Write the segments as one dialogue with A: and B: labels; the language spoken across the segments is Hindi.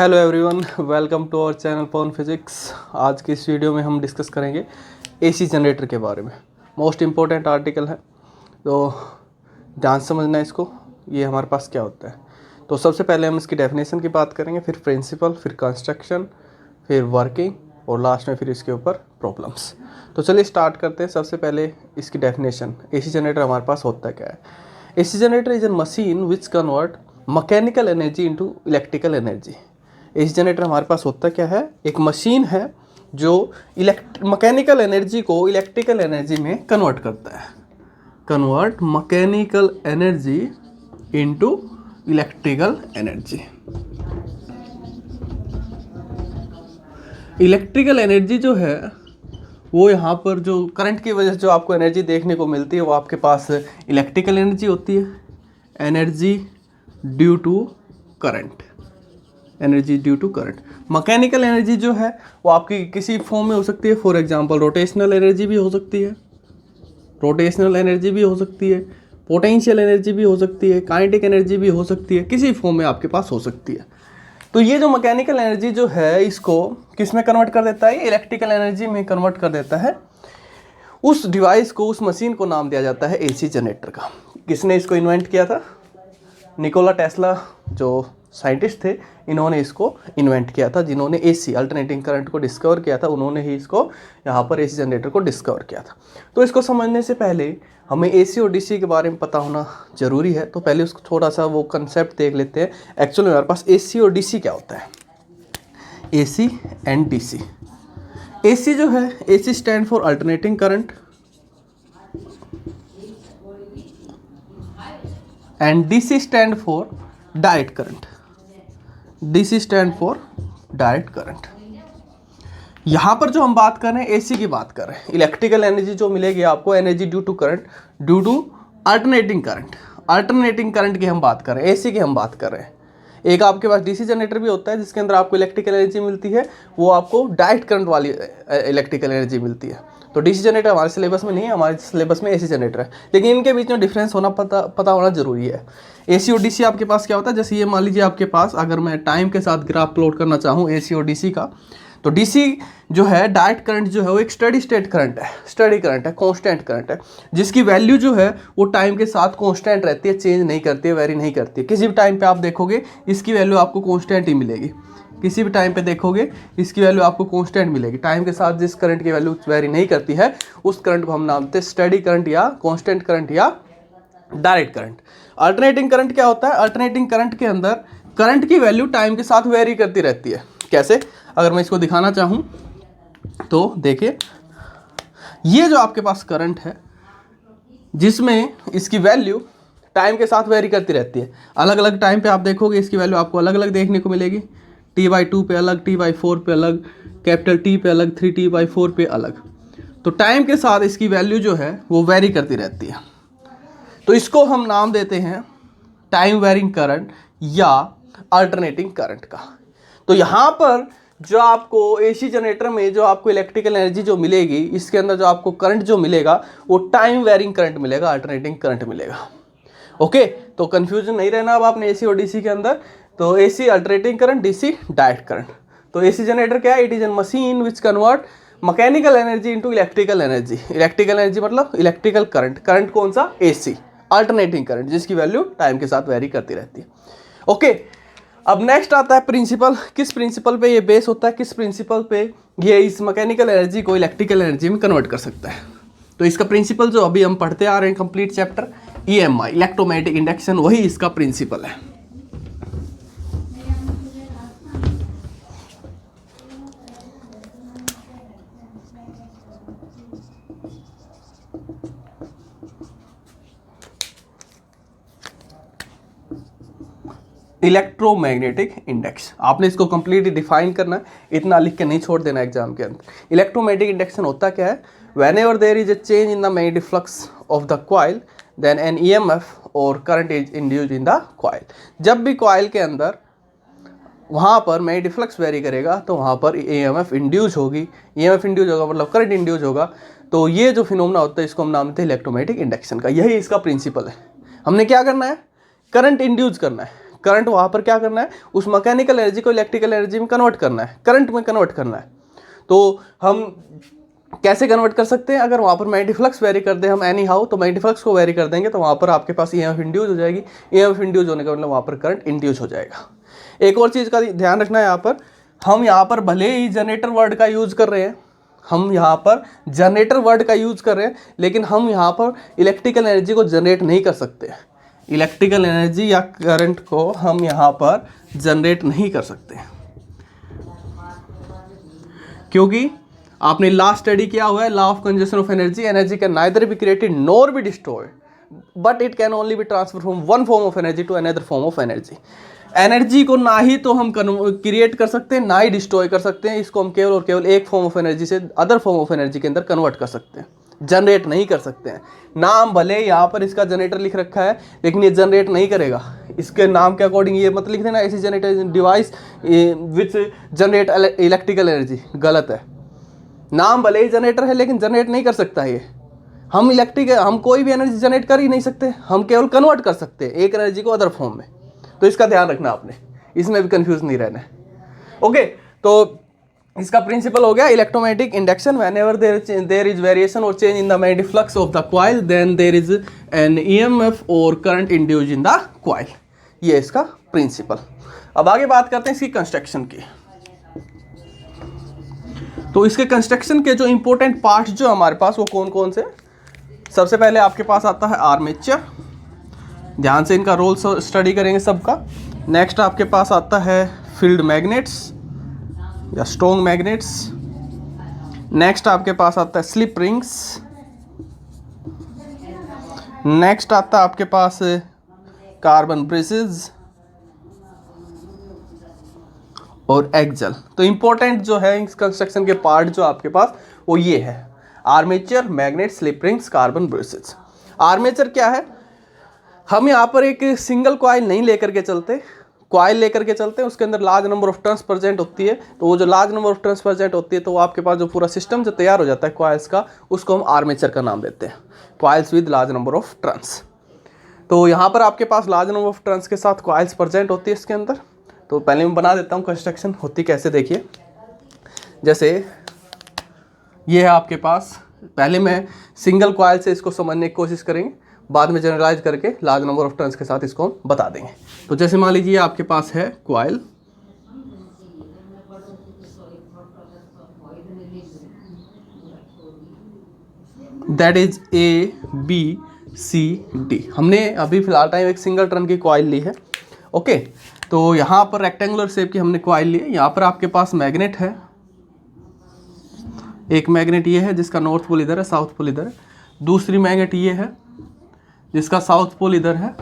A: Hello everyone, welcome to our channel Pawan physics. आज की इस वीडियो में हम डिस्कस करेंगे एसी जनरेटर के बारे में। मोस्ट इम्पोर्टेंट आर्टिकल है, तो ध्यान से समझना है इसको। ये हमारे पास क्या होता है, तो सबसे पहले हम इसकी डेफिनेशन की बात करेंगे, फिर प्रिंसिपल, फिर कंस्ट्रक्शन, फिर वर्किंग और लास्ट में फिर इसके ऊपर प्रॉब्लम्स। तो चलिए स्टार्ट करते हैं। सबसे पहले इसकी डेफिनेशन, एसी जनरेटर हमारे पास होता क्या है। AC generator is a machine which convert mechanical energy into electrical energy. AC generator हमारे पास होता क्या है, एक मशीन है जो मैकेनिकल एनर्जी को इलेक्ट्रिकल एनर्जी में कन्वर्ट करता है। Convert mechanical energy into electrical energy. Electrical energy जो है वो यहाँ पर जो करंट की वजह से जो आपको एनर्जी देखने को मिलती है वो आपके पास इलेक्ट्रिकल एनर्जी होती है। Energy due to current, energy due to current. Mechanical energy जो है वो आपकी किसी फॉर्म में हो सकती है। फॉर एग्जांपल रोटेशनल एनर्जी भी हो सकती है, रोटेशनल एनर्जी भी हो सकती है, पोटेंशियल एनर्जी भी हो सकती है, काइनेटिक एनर्जी भी हो सकती है, किसी फॉर्म में आपके पास हो सकती है। तो ये जो मैकेनिकल एनर्जी जो है इसको किस में कन्वर्ट कर देता है, इलेक्ट्रिकल एनर्जी में कन्वर्ट कर देता है। उस डिवाइस को, उस मशीन को नाम दिया जाता है एसी जनरेटर का। किसने इसको इन्वेंट किया था? निकोला टेस्ला जो साइंटिस्ट थे, इन्होंने इसको इन्वेंट किया था। जिन्होंने एसी अल्टरनेटिंग करंट को डिस्कवर किया था, उन्होंने ही इसको यहाँ पर एसी जनरेटर को डिस्कवर किया था। तो इसको समझने से पहले हमें एसी और डीसी के बारे में पता होना ज़रूरी है। तो पहले उसको थोड़ा सा वो कंसेप्ट देख लेते हैं। एक्चुअली हमारे पास एसी और डीसी क्या होता है, एसी एंड डीसी। एसी जो है, AC stand for alternating current and DC stand for direct current. DC stand for direct current. यहाँ पर जो हम बात कर रहे हैं एसी की बात कर रहे हैं। इलेक्ट्रिकल एनर्जी जो मिलेगी आपको, energy due to current, due to alternating current. Alternating current की हम बात कर रहे हैं, एसी की हम बात कर रहे हैं। एक आपके पास डीसी जनरेटर भी होता है जिसके अंदर आपको इलेक्ट्रिकल एनर्जी मिलती है, वो आपको डायरेक्ट करंट वाली इलेक्ट्रिकल एनर्जी मिलती है। तो डीसी जनरेटर हमारे सिलेबस में नहीं है, हमारे सिलेबस में एसी जनरेटर है, लेकिन इनके बीच में डिफरेंस होना पता होना जरूरी है। एसी और डीसी आपके पास क्या होता है, जैसे ये मान लीजिए आपके पास, अगर मैं टाइम के साथ ग्राफ प्लॉट करना चाहूँ एसी और डीसी का, तो डीसी जो है डायरेक्ट करंट जो है वो एक स्टडी स्टेट करंट है, स्टडी करंट है, कांस्टेंट करंट है, जिसकी वैल्यू जो है वो टाइम के साथ कांस्टेंट रहती है, चेंज नहीं करती है, वेरी नहीं करती है। किसी भी टाइम पे आप देखोगे इसकी वैल्यू आपको कांस्टेंट ही मिलेगी। किसी भी टाइम पे देखोगे इसकी वैल्यू आपको कांस्टेंट मिलेगी। टाइम के साथ जिस करंट की वैल्यू वेरी नहीं करती है उस करंट को हम नाम देते हैं स्टडी करंट या कांस्टेंट करंट या डायरेक्ट करंट। अल्टरनेटिंग करंट क्या होता है? अल्टरनेटिंग करंट के अंदर करंट की वैल्यू टाइम के साथ वेरी करती रहती है। कैसे? अगर मैं इसको दिखाना चाहूँ तो देखिए, ये जो आपके पास करंट है जिसमें इसकी वैल्यू टाइम के साथ वेरी करती रहती है। अलग अलग टाइम पे आप देखोगे इसकी वैल्यू आपको अलग अलग देखने को मिलेगी। T/2 पे अलग, T/4 पे अलग, कैपिटल T पे अलग, 3T/4 पे अलग। तो टाइम के साथ इसकी वैल्यू जो है वो वेरी करती रहती है। तो इसको हम नाम देते हैं टाइम वेरिंग करंट या अल्टरनेटिंग करंट का। तो यहाँ पर जो आपको एसी जनरेटर में जो आपको इलेक्ट्रिकल एनर्जी जो मिलेगी, इसके अंदर जो आपको करंट जो मिलेगा वो टाइम वेरिंग करंट मिलेगा, अल्टरनेटिंग करंट मिलेगा। ओके, तो कंफ्यूजन नहीं रहना अब आपने एसी और डीसी के अंदर। तो AC alternating current, DC direct current. तो एसी जनरेटर क्या है? It is an machine which convert mechanical energy into electrical energy. Electrical energy मतलब इलेक्ट्रिकल करंट। करंट कौन सा? एसी अल्टरनेटिंग करंट, जिसकी वैल्यू टाइम के साथ वेरी करती रहती है। ओके, अब नेक्स्ट आता है प्रिंसिपल। किस प्रिंसिपल पे ये बेस होता है, किस प्रिंसिपल पे ये इस मैकेनिकल एनर्जी को इलेक्ट्रिकल एनर्जी में कन्वर्ट कर सकता है? तो इसका प्रिंसिपल जो अभी हम पढ़ते आ रहे हैं complete chapter, EMI electromagnetic induction, वही इसका प्रिंसिपल है। इलेक्ट्रोमैग्नेटिक इंडक्शन आपने इसको कंप्लीटली डिफाइन करना है, इतना लिख के नहीं छोड़ देना एग्जाम के अंदर। इलेक्ट्रोमैग्नेटिक इंडक्शन होता क्या है? Whenever there is a change in the magnetic flux of the coil then an EMF और current is induced in the coil. जब भी कॉइल के अंदर वहाँ पर मैग्नेटिक फ्लक्स वेरी करेगा तो वहाँ पर EMF इंड्यूस होगी। EMF इंड्यूस होगा मतलब करंट इंड्यूस होगा। तो ये जो फिनोमेना होता है इसको हम नाम देते हैं इलेक्ट्रोमैग्नेटिक इंडक्शन का। यही इसका प्रिंसिपल है। हमने क्या करना है? करंट इंड्यूस करना है। करंट वहाँ पर क्या करना है, उस मैकेनिकल एनर्जी को इलेक्ट्रिकल एनर्जी में कन्वर्ट करना है, करंट में कन्वर्ट करना है। तो हम कैसे कन्वर्ट कर सकते हैं, अगर वहाँ पर मैग्नेटिक फ्लक्स वेरी कर दें हम एनी हाउ, तो मैग्नेटिक फ्लक्स को वेरी कर देंगे तो वहाँ पर आपके पास ईएमएफ इंड्यूस हो जाएगी, ईएमएफ इंड्यूस होने का मतलब वहाँ पर करंट इंड्यूस हो जाएगा। एक और चीज़ का ध्यान रखना है, यहाँ पर हम यहाँ पर भले ही जनरेटर वर्ड का यूज़ कर रहे हैं, हम यहाँ पर जनरेटर वर्ड का यूज़ कर रहे हैं, लेकिन हम यहाँ पर इलेक्ट्रिकल एनर्जी को जनरेट नहीं कर सकते। इलेक्ट्रिकल एनर्जी या करंट को हम यहाँ पर जनरेट नहीं कर सकते, क्योंकि आपने लास्ट स्टडी किया हुआ है law of conservation of energy, energy can neither be created nor be destroyed, but it can only be transfer from one form of energy to another form of energy. Energy को ना ही तो हम क्रिएट कर सकते हैं, ना ही डिस्ट्रॉय कर सकते हैं, इसको हम केवल और केवल एक फॉर्म ऑफ एनर्जी से अदर फॉर्म ऑफ एनर्जी के अंदर कन्वर्ट कर सकते हैं, जनरेट नहीं कर सकते हैं। नाम भले यहाँ पर इसका जनरेटर लिख रखा है, लेकिन ये जनरेट नहीं करेगा। इसके नाम के अकॉर्डिंग ये मत लिख देना ऐसी generator device which generate electrical energy, गलत है। नाम भले ही जनरेटर है लेकिन जनरेट नहीं कर सकता ये। हम कोई भी एनर्जी जनरेट कर ही नहीं सकते, हम केवल कन्वर्ट कर सकते हैं एक एनर्जी को अदर फॉर्म में। तो इसका ध्यान रखना आपने, इसमें भी कंफ्यूज नहीं रहना है। ओके, तो इसका प्रिंसिपल हो गया electromagnetic induction, whenever there is variation or change in the magnetic flux of the coil then there is an EMF or current induced in the coil. ये इसका प्रिंसिपल। अब आगे बात करते हैं इसकी कंस्ट्रक्शन की। तो इसके कंस्ट्रक्शन के जो इंपॉर्टेंट पार्ट्स जो हमारे पास वो कौन कौन से, सबसे पहले आपके पास आता है आर्मेचर, ध्यान से इनका रोल स्टडी करेंगे सबका। नेक्स्ट आपके पास आता है फील्ड मैग्नेट्स या स्ट्रॉन्ग मैग्नेट्स। नेक्स्ट आपके पास आता है स्लिप रिंग्स। नेक्स्ट आता है आपके पास कार्बन ब्रेसेस और एक्सल। तो इंपॉर्टेंट जो है इस कंस्ट्रक्शन के पार्ट जो आपके पास वो ये है, armature, magnet, slip rings, carbon braces. Armature क्या है, हम यहाँ पर एक सिंगल कॉइल नहीं लेकर के चलते, कॉइल लेकर के चलते हैं, उसके अंदर large number of turns present होती है। तो वो जो large number of turns present होती है तो वो आपके पास जो पूरा सिस्टम जो तैयार हो जाता है कॉइल्स का, उसको हम आर्मेचर का नाम देते हैं, coils with large number of turns. तो यहाँ पर आपके पास लार्ज नंबर ऑफ टर्न्स के साथ कॉइल्स प्रेजेंट होती है इसके अंदर। तो पहले मैं बना देता हूँ कंस्ट्रक्शन होती कैसे, देखिए। जैसे ये है आपके पास, पहले मैं सिंगल कॉइल से इसको समझने की कोशिश करेंगे, बाद में जनरलाइज करके लार्ज नंबर ऑफ टर्न्स के साथ इसको हम बता देंगे। तो जैसे मान लीजिए आपके पास है coil, that is A B C D. हमने अभी फिलहाल टाइम एक सिंगल टर्न की कॉइल ली है। ओके, तो यहाँ पर रेक्टेंगुलर शेप की हमने कॉइल ली है। यहाँ पर आपके पास मैग्नेट है, एक मैग्नेट ये है जिसका नॉर्थ पोल इधर है, साउथ पोल इधर है। दूसरी मैग्नेट ये है जिसका साउथ पोल इधर है,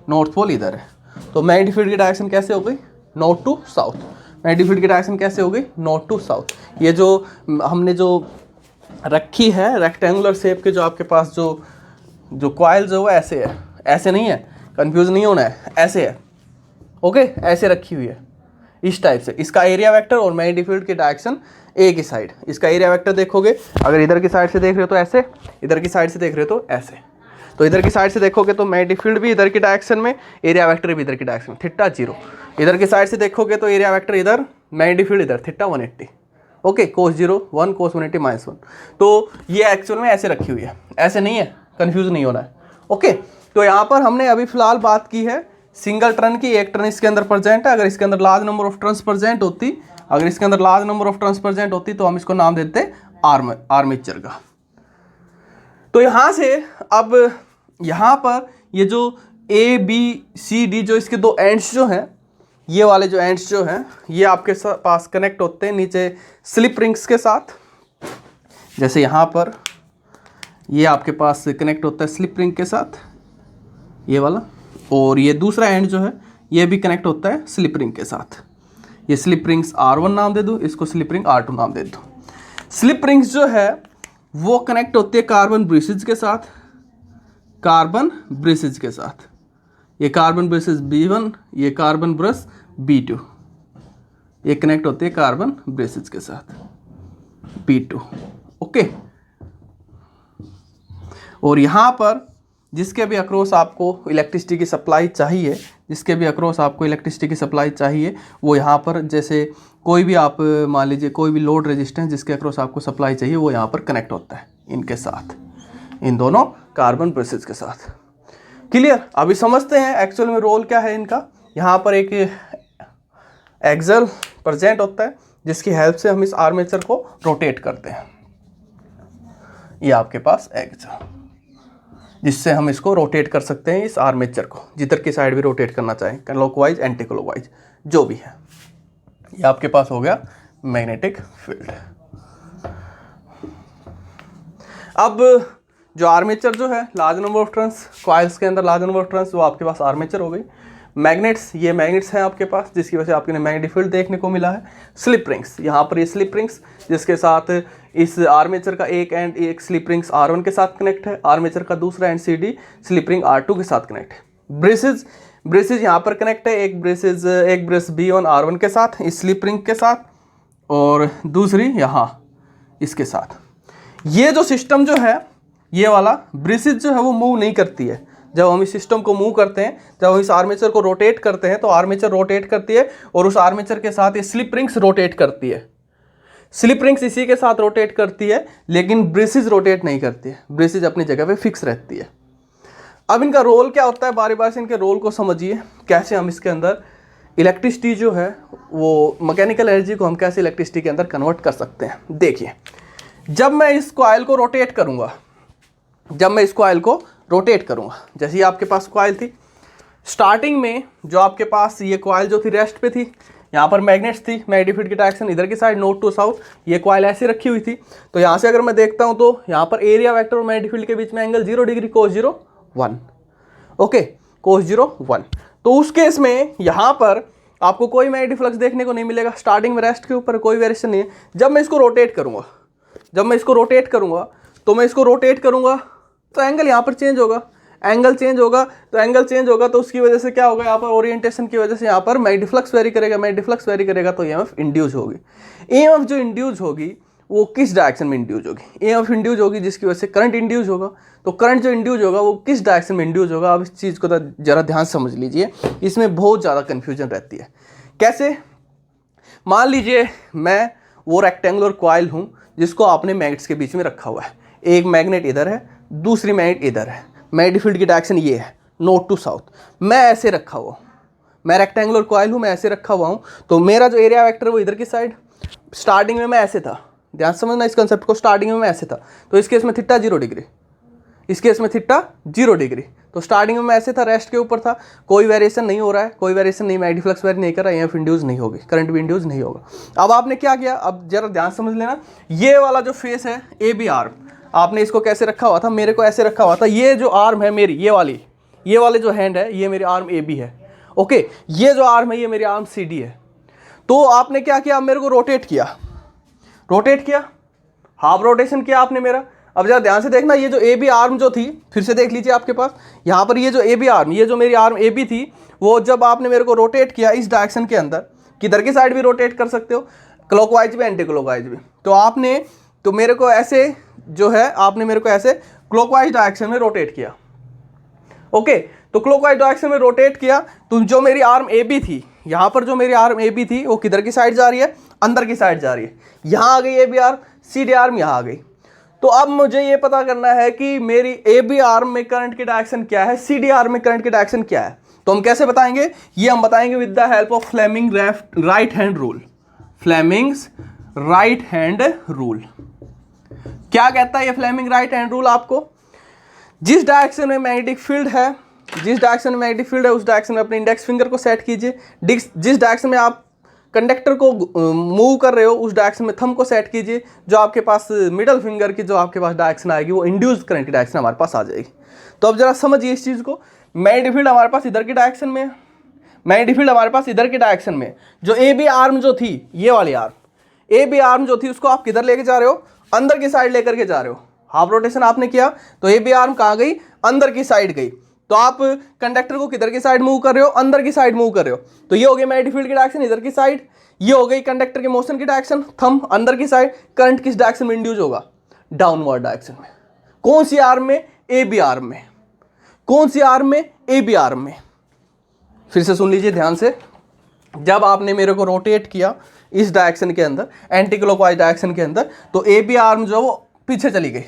A: नॉर्थ पोल इधर है। तो मैग्नेटिक फील्ड की डायरेक्शन कैसे हो गई, north to south. Magnetic field की डायरेक्शन कैसे हो गई, नॉर्थ टू साउथ। ये जो हमने जो रखी है रेक्टेंगुलर शेप के जो आपके पास जो कॉइल जो है ऐसे है, ऐसे नहीं है, कंफ्यूज नहीं होना है, ऐसे है। ओके, ऐसे रखी हुई है इस टाइप से। इसका एरिया वेक्टर और मैग्नेटिक फील्ड की डायरेक्शन एक ही साइड। इसका एरिया वेक्टर देखोगे, अगर इधर की साइड से देख रहे हो तो ऐसे, इधर की साइड से देख रहे हो तो ऐसे। तो इधर की साइड से देखोगे तो मैग्नेटिक फील्ड भी इधर की डायरेक्शन में, एरिया वेक्टर भी इधर की डायरेक्शन में, थीटा 0। इधर की साइड से देखोगे तो एरिया वेक्टर इधर, मैग्नेटिक फील्ड इधर, थीटा 180। Okay, cos 0 1, cos 180 -1। तो ये एक्चुअल में ऐसे रखी हुई है, ऐसे नहीं है, कंफ्यूज नहीं होना है। ओके, तो यहाँ पर हमने अभी फिलहाल बात की है सिंगल टर्न की, एक टर्न इसके अंदर प्रेजेंट है। अगर इसके अंदर large number of turns present होती, अगर इसके अंदर large number of turns present होती तो हम इसको नाम देते आर्मेचर का। तो यहाँ से अब यहाँ पर ये जो ए बी सी डी जो इसके दो एंड्स जो हैं, ये वाले जो एंड्स जो हैं ये आपके पास कनेक्ट होते हैं नीचे स्लिप रिंग्स के साथ। जैसे यहाँ पर ये आपके पास कनेक्ट होता है स्लिप रिंग के साथ, ये वाला, और ये दूसरा एंड जो है ये भी कनेक्ट होता है स्लिप रिंग के साथ। ये स्लिप रिंग्स R1 नाम दे दूँ, इसको स्लिप रिंग R2 नाम दे दूँ। स्लिप रिंग्स जो है वो कनेक्ट होती है कार्बन ब्रेसेस के साथ, कार्बन ब्रेसेस के साथ। ये कार्बन ब्रेसेस B1, ये कार्बन ब्रश B2, ये कनेक्ट होती है कार्बन ब्रेसेस के साथ B2। ओके, और यहाँ पर जिसके भी अक्रॉस आपको इलेक्ट्रिसिटी की सप्लाई चाहिए, जिसके भी अक्रॉस आपको इलेक्ट्रिसिटी की सप्लाई चाहिए, वो यहाँ पर जैसे कोई भी आप मान लीजिए कोई भी लोड रेजिस्टेंस जिसके अक्रॉस आपको सप्लाई चाहिए वो यहाँ पर कनेक्ट होता है इनके साथ, इन दोनों कार्बन ब्रशेस के साथ। क्लियर? अभी समझते हैं एक्चुअल में रोल क्या है इनका। यहाँ पर एक एक्सल प्रेजेंट होता है जिसकी हेल्प से हम इस आर्मेचर को रोटेट करते हैं। ये आपके पास एक्सल, जिससे हम इसको रोटेट कर सकते हैं इस आर्मेचर को, जिधर की साइड भी रोटेट करना चाहें, क्लॉकवाइज एंटी क्लॉकवाइज जो भी है। ये आपके पास हो गया मैग्नेटिक फील्ड। अब जो आर्मेचर जो है large number of turns, coils के अंदर लार्ज नंबर ऑफ टर्न्स, वो आपके पास आर्मेचर हो गई। मैग्नेट्स, ये मैग्नेट्स हैं आपके पास जिसकी वजह से आपके मैग्नेटिक फील्ड देखने को मिला है। स्लिप रिंग्स, यहाँ पर ये स्लिप रिंग्स जिसके साथ इस आर्मेचर का एक एंड एक स्लिप रिंग्स R1 के साथ कनेक्ट है, आर्मेचर का दूसरा and CD slip ring R2 के साथ कनेक्ट है। ब्रेसेस, ब्रेसेस यहाँ पर कनेक्ट है, एक ब्रेस B1 R1 के साथ इस स्लिप रिंग के साथ और दूसरी यहाँ इसके साथ। ये जो सिस्टम जो है ये वाला ब्रेसेस जो है वो मूव नहीं करती है। जब हम इस सिस्टम को मूव करते हैं, जब हम इस आर्मेचर को रोटेट करते हैं तो आर्मेचर रोटेट करती है और उस आर्मेचर के साथ ये स्लिप रिंग्स रोटेट करती है। स्लिप रिंग्स इसी के साथ रोटेट करती है लेकिन ब्रेसेस रोटेट नहीं करती है, ब्रेसेस अपनी जगह पे फिक्स रहती है। अब इनका रोल क्या होता है, बारी बारी से इनके रोल को समझिए, कैसे हम इसके अंदर इलेक्ट्रिसिटी जो है वो मैकेनिकल एनर्जी को हम कैसे इलेक्ट्रिसिटी के अंदर कन्वर्ट कर सकते हैं। देखिए, जब मैं इस कॉइल को रोटेट करूँगा, जब मैं इस कॉइल को रोटेट करूँगा, जैसे ये आपके पास कॉइल थी, स्टार्टिंग में जो आपके पास ये कॉइल जो थी रेस्ट पे थी, यहाँ पर मैग्नेट्स थी, मैग्नेटिक फील्ड की डायरेक्शन इधर की साइड नॉर्थ टू साउथ, ये कॉइल ऐसे रखी हुई थी। तो यहाँ से अगर मैं देखता हूँ तो यहाँ पर एरिया वेक्टर और मैग्नेटिक फील्ड के बीच में angle 0 degree cos 0 1, okay, cos 0 1। तो उस केस में यहाँ पर आपको कोई मैग्नेटिक फ्लक्स देखने को नहीं मिलेगा, स्टार्टिंग में रेस्ट के ऊपर कोई वेरिएशन नहीं है। जब मैं इसको रोटेट करूँगा, जब मैं इसको रोटेट करूँगा तो मैं इसको रोटेट करूँगा तो एंगल यहाँ पर चेंज होगा, एंगल चेंज होगा, तो एंगल चेंज होगा तो उसकी वजह से क्या होगा, यहाँ पर ओरिएंटेशन की वजह से यहाँ पर मैग्नेटिक फ्लक्स वेरी करेगा, मैग्नेटिक फ्लक्स वेरी करेगा तो ईएमएफ इंड्यूस होगी। ईएमएफ जो इंड्यूस होगी वो किस डायरेक्शन में इंड्यूस होगी, ईएमएफ इंड्यूस होगी जिसकी वजह से करंट इंड्यूस होगा। तो करंट जो इंड्यूस होगा वो किस डायरेक्शन में इंड्यूस होगा, अब इस चीज़ को जरा ध्यान समझ लीजिए, इसमें बहुत ज़्यादा कन्फ्यूजन रहती है। कैसे? मान लीजिए मैं वो रेक्टेंगुलर कॉइल हूँ जिसको आपने मैग्नेट्स के बीच में रखा हुआ है, एक मैग्नेट इधर है, दूसरी मैग्नेट इधर है, मैग्नेटिक फील्ड की डायरेक्शन ये है नॉर्थ टू साउथ, मैं ऐसे रखा हुआ, मैं रेक्टेंगुलर कॉइल हूँ, मैं ऐसे रखा हुआ हूँ, तो मेरा जो एरिया वेक्टर है वो इधर की साइड, स्टार्टिंग में मैं ऐसे था, ध्यान समझना इस कंसेप्ट को, स्टार्टिंग में मैं ऐसे था, तो इस केस में थीटा 0 डिग्री, इस केस में थीटा 0 डिग्री। तो स्टार्टिंग में मैं ऐसे था, रेस्ट के ऊपर था, कोई वेरिएशन नहीं हो रहा है, कोई वेरिएशन नहीं, मैग्नेटिक फ्लक्स वेरी नहीं कर रहा है, ईएमएफ इंड्यूस नहीं होगी, करंट भी इंड्यूस नहीं होगा। अब आपने क्या किया, अब जरा ध्यान समझ लेना, ये वाला जो फेस है ए बी आर्म, आपने इसको कैसे रखा हुआ था, मेरे को ऐसे रखा हुआ था, ये जो आर्म है मेरी, ये वाले जो हैंड है ये मेरी आर्म ए बी है, ओके, ये जो आर्म है ये मेरी आर्म सी डी है। तो आपने क्या किया, मेरे को रोटेट किया, हाफ रोटेशन किया आपने मेरा। अब जरा ध्यान से देखना, ये जो ए बी आर्म जो थी, फिर से देख लीजिए आपके पास यहाँ पर ये जो ए बी आर्म, ये जो मेरी आर्म ए बी थी, वो जब आपने मेरे को रोटेट किया इस डायरेक्शन के अंदर, किधर की साइड भी रोटेट कर सकते हो, क्लॉकवाइज भी एंटी क्लॉकवाइज भी, तो आपने तो मेरे को ऐसे जो है, आपने मेरे को ऐसे क्लॉकवाइज डायरेक्शन में रोटेट किया, ओके। तो क्लॉकवाइज डायरेक्शन में रोटेट किया, तो जो मेरी आर्म ए बी थी, यहाँ पर जो मेरी आर्म ए बी थी वो किधर की साइड जा रही है, अंदर की साइड जा रही है, यहाँ आ गई A B arm, C D arm यहाँ आ गई। तो अब मुझे ये पता करना है कि मेरी ए बी आर्म में करंट की डायरेक्शन क्या है, सी डी आर्म में करंट की डायरेक्शन क्या है। तो हम कैसे बताएंगे, ये हम बताएंगे with the help of Fleming right hand rule. Fleming's right hand rule क्या कहता है, ये फ्लेमिंग राइट हैंड रूल आपको जिस डायरेक्शन में मैग्नेटिक फील्ड है, उस डायरेक्शन में अपने इंडेक्स फिंगर को सेट कीजिए, जिस डायरेक्शन में आप कंडक्टर को मूव कर रहे हो उस डायरेक्शन में थंब को सेट कीजिए, जो आपके पास मिडल फिंगर की जो आपके पास डायरेक्शन आएगी वो इंड्यूस करंट की डायरेक्शन हमारे पास आ जाएगी। तो अब जरा समझिए इस चीज़ को, मैग्नेटिक फील्ड हमारे पास इधर की डायरेक्शन में है, मैग्नेटिक फील्ड हमारे पास इधर की डायरेक्शन में, जो ए बी आर्म जो थी, ये वाली आर्म ए बी आर्म जो थी उसको आप किधर लेके जा रहे हो, अंदर की साइड लेकर के जा रहे हो। हाफ रोटेशन आपने किया तो ए बी आर्म कहाँ गई, अंदर की साइड गई। तो आप कंडक्टर को किधर की साइड मूव कर रहे हो, अंदर की साइड मूव कर रहे हो। तो ये हो गई मैग्नेटिक फील्ड की डायरेक्शन इधर की साइड, ये हो गई कंडक्टर के मोशन की डायरेक्शन, थंब अंदर की साइड। करंट किस डायरेक्शन में इंड्यूस होगा, डाउनवर्ड डायरेक्शन में। कौन सी आर्म में, ए बी आर्म में। कौन सी आर्म में? ए बी आर्म में। फिर से सुन लीजिए ध्यान से, जब आपने मेरे को रोटेट किया इस डायरेक्शन के अंदर, एंटी क्लॉकवाइज डायरेक्शन के अंदर, तो ए बी आर्म जो वो पीछे चली गई,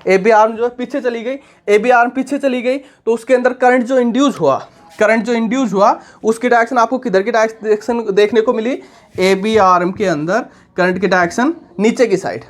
A: ए बी आर्म जो पीछे चली गई, ए बी आर्म पीछे चली गई, तो उसके अंदर करंट जो इंड्यूस हुआ, उसकी डायरेक्शन आपको किधर की डायरेक्शन देखने को मिली? ए बी आर्म के अंदर करंट की डायरेक्शन नीचे की साइड।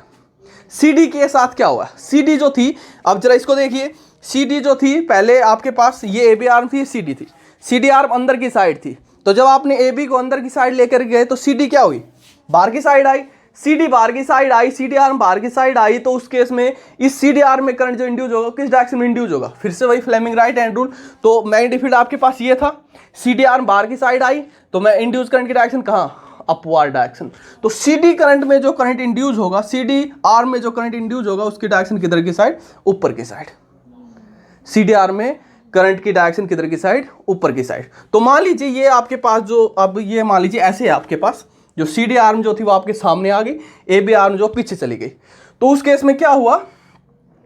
A: सी डी के साथ क्या हुआ? सी डी जो थी, अब जरा इसको देखिए, सी डी जो थी पहले आपके पास ये ए बी आर्म थी, सी डी थी, सी डी आर्म अंदर की साइड थी, तो जब आपने ए बी को अंदर की साइड लेकर गए तो सी डी क्या हुई? बाहर की साइड आई। सी डी बाहर की साइड आई, सी डी आर्म बाहर की साइड आई, तो उस केस में इस सी डी आर्म में करंट जो इंड्यूस होगा किस डायरेक्शन में इंड्यूस होगा? फिर से वही फ्लेमिंग राइट हैंड रूल। तो मैग्नेटिक फील्ड आपके पास ये था, सी डी आर्म बाहर की साइड आई, तो मैं इंड्यूस करंट की डायरेक्शन कहाँ? Upward direction. तो सी डी करंट में जो करंट इंड्यूस होगा, सी डी आर्म में जो करंट इंड्यूस होगा, उसकी डायरेक्शन किधर की साइड? ऊपर की साइड। सी डी आर्म में करंट की डायरेक्शन किधर की साइड? ऊपर की साइड। तो मान लीजिए ये आपके पास जो, अब ये मान लीजिए ऐसे है आपके पास, जो सी डी आर्म जो थी वो आपके सामने आ गई, ए बी आर्म जो पीछे चली गई। तो उस केस में क्या हुआ?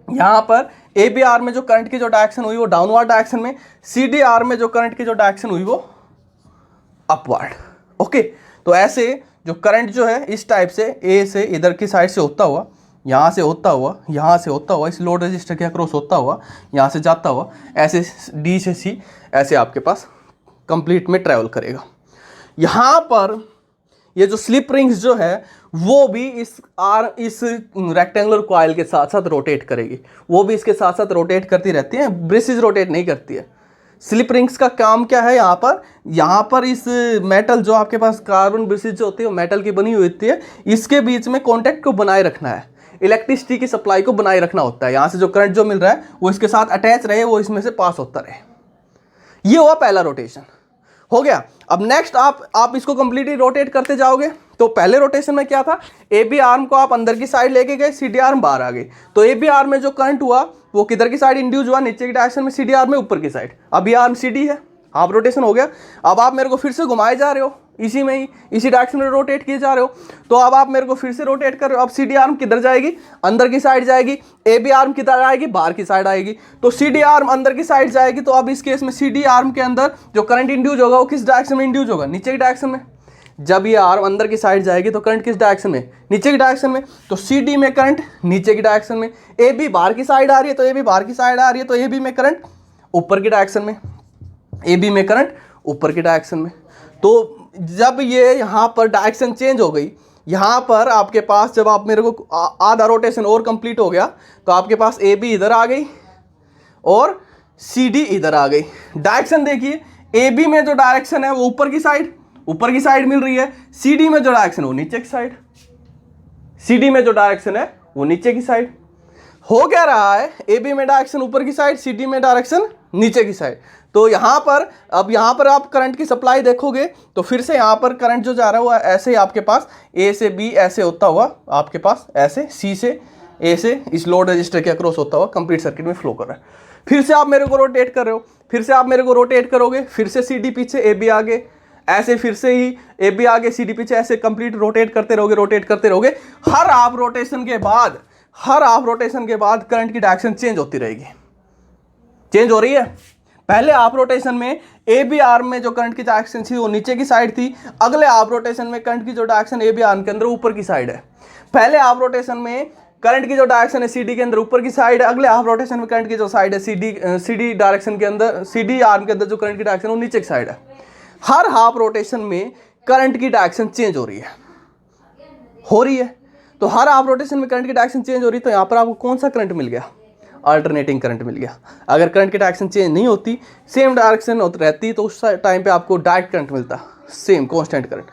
A: यहाँ पर ए बी आर्म में जो करंट की जो डायरेक्शन हुई वो डाउनवर्ड डायरेक्शन में, सी डी आर्म में जो करंट की जो डायरेक्शन हुई वो अपवर्ड। ओके, तो ऐसे जो करंट जो है इस टाइप से ए से इधर की साइड से होता हुआ, यहाँ से होता हुआ, यहाँ से होता हुआ, इस लोड रजिस्टर के अक्रॉस होता हुआ, यहाँ से जाता हुआ, ऐसे डी से सी ऐसे आपके पास कंप्लीट में ट्रैवल करेगा। यहाँ पर ये जो स्लिप रिंग्स जो है वो भी इस रेक्टेंगुलर कॉइल के साथ साथ रोटेट करेगी, वो भी इसके साथ साथ रोटेट करती रहती है, ब्रेसेस रोटेट नहीं करती है। स्लिप रिंग्स का काम क्या है? यहाँ पर इस मेटल जो आपके पास कार्बन ब्रेसेस जो होती है वो मेटल की बनी हुई होती है, इसके बीच में कॉन्टैक्ट को बनाए रखना है, इलेक्ट्रिसिटी की सप्लाई को बनाए रखना होता है। यहाँ से जो करंट जो मिल रहा है वो इसके साथ अटैच रहे, वो इसमें से पास होता रहे। ये हुआ पहला रोटेशन, हो गया। अब नेक्स्ट आप इसको कंप्लीटली रोटेट करते जाओगे। तो पहले रोटेशन में क्या था? ए बी आर्म को आप अंदर की साइड लेके गए, सी डी आर्म बाहर आ गई, तो ए बी आर्म में जो करंट हुआ वो किधर की साइड इंड्यूस हुआ? नीचे की डायरेक्शन में, सी डी आर्म में ऊपर की साइड। अब ये आर्म सी डी है, हाफ रोटेशन हो गया। अब आप मेरे को फिर से घुमाए जा रहे हो, इसी में ही इसी डायरेक्शन में रोटेट किए जा रहे हो, तो अब आप मेरे को फिर से रोटेट कर रहे हो। अब सी डी आर्म किधर जाएगी? अंदर की साइड जाएगी। ए बी आर्म किधर आएगी? बाहर की साइड आएगी। तो सी डी आर्म अंदर की साइड जाएगी, तो अब इस केस में सी डी आर्म के अंदर जो करंट इंड्यूस होगा वो किस डायरेक्शन में इंड्यूस होगा? नीचे की डायरेक्शन में। जब ये आर्म अंदर की साइड जाएगी तो करंट किस डायरेक्शन में? नीचे की डायरेक्शन में। तो सी डी में करंट नीचे की डायरेक्शन में, ए बी बाहर की साइड आ रही है तो ए बी बाहर की साइड आ रही है, तो ए बी में करंट ऊपर की डायरेक्शन में, ए बी में करंट ऊपर की डायरेक्शन में। तो जब ये यहाँ पर डायरेक्शन चेंज हो गई, यहाँ पर आपके पास जब आप मेरे को आधा रोटेशन और कंप्लीट हो गया, तो आपके पास ए बी इधर आ गई और सी डी इधर आ गई। डायरेक्शन देखिए, ए बी में जो डायरेक्शन है वो ऊपर की साइड मिल रही है, सी डी में जो डायरेक्शन है वो नीचे की साइड, सी डी में जो डायरेक्शन है वो नीचे की साइड। हो क्या रहा है? ए बी में डायरेक्शन ऊपर की साइड, सी डी में डायरेक्शन नीचे की साइड। तो यहाँ पर आप करंट की सप्लाई देखोगे तो फिर से यहाँ पर करंट जो जा रहा है वो ऐसे ही आपके पास ए से बी ऐसे होता हुआ आपके पास ऐसे सी से ए से इस लोड रजिस्टर के अक्रॉस होता हुआ कंप्लीट सर्किट में फ्लो कर रहा है। फिर से आप मेरे को रोटेट कर रहे हो, फिर से आप मेरे को रोटेट करोगे, फिर से सी डी पीछे ए बी आगे, ऐसे फिर से ही ए बी आगे सी डी पीछे, ऐसे कंप्लीट रोटेट करते रहोगे। हर हाफ रोटेशन के बाद करंट की डायरेक्शन चेंज होती रहेगी, चेंज हो रही है। पहले हाफ रोटेशन में ए बी आर्म में जो करंट की डायरेक्शन थी वो नीचे की साइड थी, अगले हाफ रोटेशन में करंट की जो डायरेक्शन ए बी आर्म के अंदर ऊपर की साइड है। पहले हाफ रोटेशन में करंट की जो डायरेक्शन है सी डी के अंदर ऊपर की साइड है, अगले हाफ रोटेशन में करंट की जो साइड है सी डी डायरेक्शन के अंदर, सी डी आर्म के अंदर जो करंट की डायरेक्शन है वो नीचे की साइड है। हर हाफ रोटेशन में करंट की डायरेक्शन चेंज हो रही है। तो हर हाफ रोटेशन में करंट की डायरेक्शन चेंज हो रही है, तो यहाँ पर आपको कौन सा करंट मिल गया? अल्टरनेटिंग करंट मिल गया। अगर करंट की डायरेक्शन चेंज नहीं होती, सेम डायरेक्शन रहती, तो उस टाइम पे आपको डायरेक्ट करंट मिलता, सेम कांस्टेंट करंट।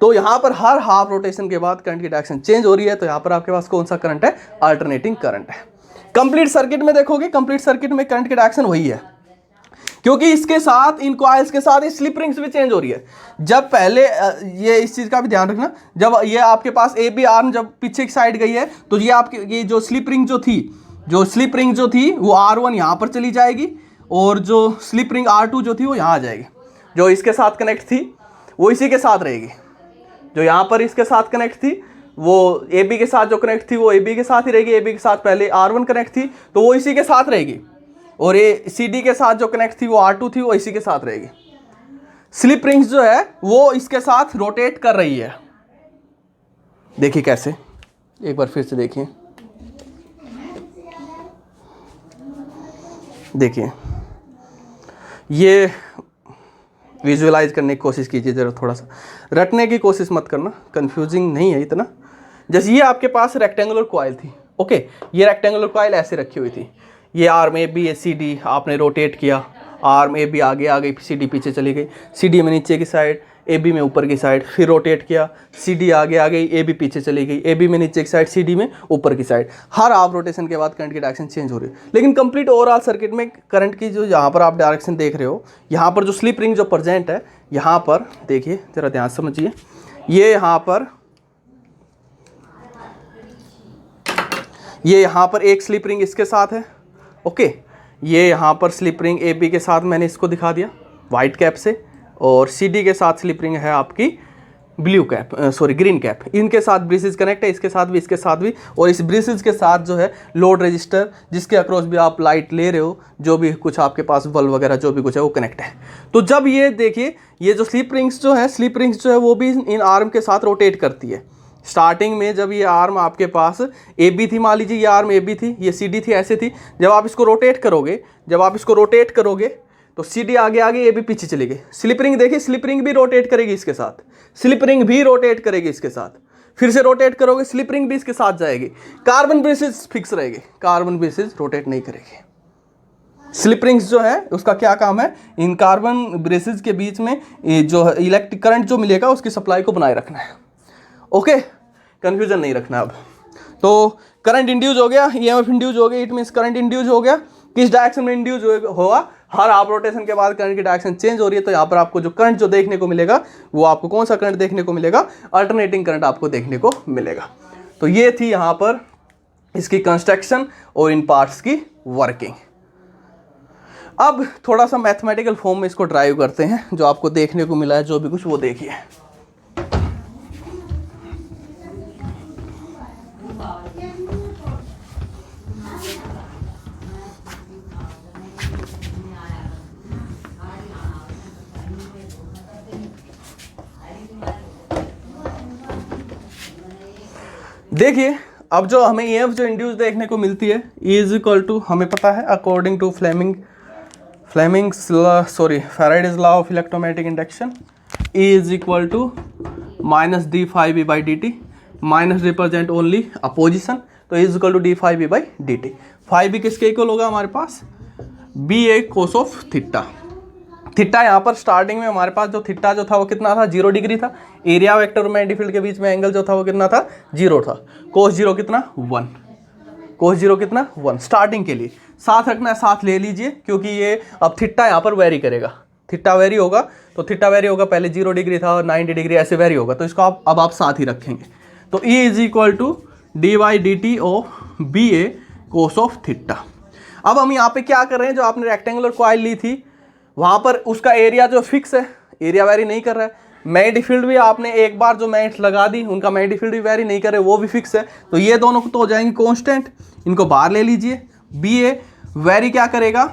A: तो यहाँ पर हर हाफ रोटेशन के बाद करंट की डायरेक्शन चेंज हो रही है, तो यहाँ पर आपके पास कौन सा करंट है? अल्टरनेटिंग करंट है। कंप्लीट सर्किट में देखोगे, कंप्लीट सर्किट में करंट की डायरेक्शन वही है, क्योंकि इसके साथ इन कॉइल्स के साथ स्लिप रिंग्स भी चेंज हो रही है। जब पहले ये इस चीज़ का भी ध्यान रखना, जब ये आपके पास ए बी आर्म जब पीछे की साइड गई है, तो ये आपकी ये जो स्लिप रिंग जो थी वो R1 यहाँ पर चली जाएगी, और जो स्लिप रिंग R2 जो थी वो यहाँ आ जाएगी। जो इसके साथ कनेक्ट थी वो इसी के साथ रहेगी, जो यहाँ पर इसके साथ कनेक्ट थी वो ए बी के साथ जो कनेक्ट थी वो ए बी के साथ ही रहेगी। ए बी के साथ पहले R1 कनेक्ट थी तो वो इसी के साथ रहेगी। और ये CD के साथ जो कनेक्ट थी वो R2 थी, वो इसी के साथ रहेगी। स्लिप रिंग्स जो है वो इसके साथ रोटेट कर रही है। देखिए कैसे, एक बार फिर से देखिए, देखिए ये विजुअलाइज करने की कोशिश कीजिए जरा, थोड़ा सा रटने की कोशिश मत करना, कंफ्यूजिंग नहीं है इतना। जैसे ये आपके पास रेक्टेंगुलर कॉइल थी, ओके, ये रेक्टेंगुलर कॉइल ऐसे रखी हुई थी, ये arm A B C D आपने रोटेट किया, आर्म ए बी आगे आ गई, सी डी पीछे चली गई, सी डी में नीचे की साइड, ए बी में ऊपर की साइड, फिर रोटेट किया, सी डी आगे आ गई, ए बी पीछे चली गई, ए बी में नीचे की साइड, सी डी में ऊपर की साइड। हर हाफ रोटेशन के बाद करंट की डायरेक्शन चेंज हो रही है। लेकिन कंप्लीट ओवरऑल सर्किट में करंट की जो यहाँ पर आप डायरेक्शन देख रहे हो, यहाँ पर जो स्लिप रिंग जो प्रेजेंट है, यहाँ पर देखिए जरा ध्यान समझिए, ये यहाँ पर एक स्लिप रिंग इसके साथ है, ओके, ये यहाँ पर स्लिप रिंग ए बी के साथ मैंने इसको दिखा दिया वाइट कैप से, और सी डी के साथ स्लिप रिंग है आपकी blue cap, sorry green cap. इनके साथ ब्रिसेस कनेक्ट है, इसके साथ भी, इसके साथ भी, और इस ब्रिसेस के साथ जो है लोड रजिस्टर, जिसके अक्रॉस भी आप लाइट ले रहे हो, जो भी कुछ आपके पास बल्ब वगैरह जो भी कुछ है वो कनेक्ट है। तो जब ये देखिए, ये जो स्लिप रिंग्स जो है वो भी इन आर्म के साथ रोटेट करती है। स्टार्टिंग में जब ये आर्म आपके पास ए बी थी, मान लीजिए ये आर्म ए बी थी, ये सी डी थी, ऐसे थी। जब आप इसको रोटेट करोगे तो सी डी आगे आगे, ए बी पीछे चली गई। स्लिप रिंग देखिए, स्लिप रिंग भी रोटेट करेगी इसके साथ, स्लिप रिंग भी रोटेट करेगी इसके साथ, फिर से रोटेट करोगे, स्लिप रिंग भी इसके साथ जाएगी। कार्बन ब्रेसेस फिक्स रहेगी, कार्बन ब्रेसेस रोटेट नहीं करेगी। स्लिप रिंग्स जो है उसका क्या काम है, इन कार्बन ब्रेसेस के बीच में जो इलेक्ट्रिक करंट जो मिलेगा उसकी सप्लाई को बनाए रखना है। ओके, कंफ्यूजन नहीं रखना। अब तो करंट इंड्यूस हो गया, ईएमएफ इंड्यूस हो गया, इट मींस करंट इंड्यूस हो गया। किस डायरेक्शन में इंड्यूस होगा, हर हाफ रोटेशन के बाद करंट की डायरेक्शन चेंज हो रही है। तो यहाँ पर आपको जो करंट जो देखने को मिलेगा वो आपको कौन सा करंट देखने को मिलेगा, अल्टरनेटिंग करंट आपको देखने को मिलेगा। तो ये थी यहाँ पर इसकी कंस्ट्रक्शन और इन पार्ट्स की वर्किंग। अब थोड़ा सा मैथमेटिकल फॉर्म में इसको ड्राइव करते हैं, जो आपको देखने को मिला है जो भी कुछ वो देखिए। देखिए, अब जो हमें ईएमएफ जो इंड्यूस देखने को मिलती है, E इज इक्वल टू, हमें पता है according to Faraday's law of electromagnetic induction, E is equal to minus d phi b by D t, minus represent only opposition, तो E is equal to d phi b by D t. Phi b किसके इक्वल होगा हमारे पास, b A cos of theta. थीटा यहाँ पर स्टार्टिंग में हमारे पास जो थीटा जो था वो कितना था, 0 डिग्री था। एरिया वेक्टर और मैग्नेटिक फील्ड के बीच में एंगल जो था वो कितना था, 0 था। कोस 0 कितना, 1। कोस 0 कितना, 1 स्टार्टिंग के लिए। साथ रखना है, साथ ले लीजिए, क्योंकि ये अब थीटा यहाँ पर वेरी करेगा, थीटा वेरी होगा। तो थीटा वेरी होगा, पहले 0 डिग्री था और 90 डिग्री ऐसे वेरी होगा, तो इसको अब आप साथ ही रखेंगे। तो E is equal to D Y D T of B A cos of theta. अब हम यहाँ पे क्या कर रहे हैं, जो आपने रेक्टेंगुलर कॉइल ली थी वहाँ पर उसका एरिया जो फिक्स है, एरिया वेरी नहीं कर रहा है। मैग्नेटिक फील्ड भी आपने एक बार जो मैग्नेट लगा दी, उनका मैग्नेटिक फील्ड भी वेरी नहीं कर रहे, वो भी फिक्स है। तो ये दोनों तो हो जाएंगे कांस्टेंट, इनको बाहर ले लीजिए। बी ए वेरी क्या करेगा,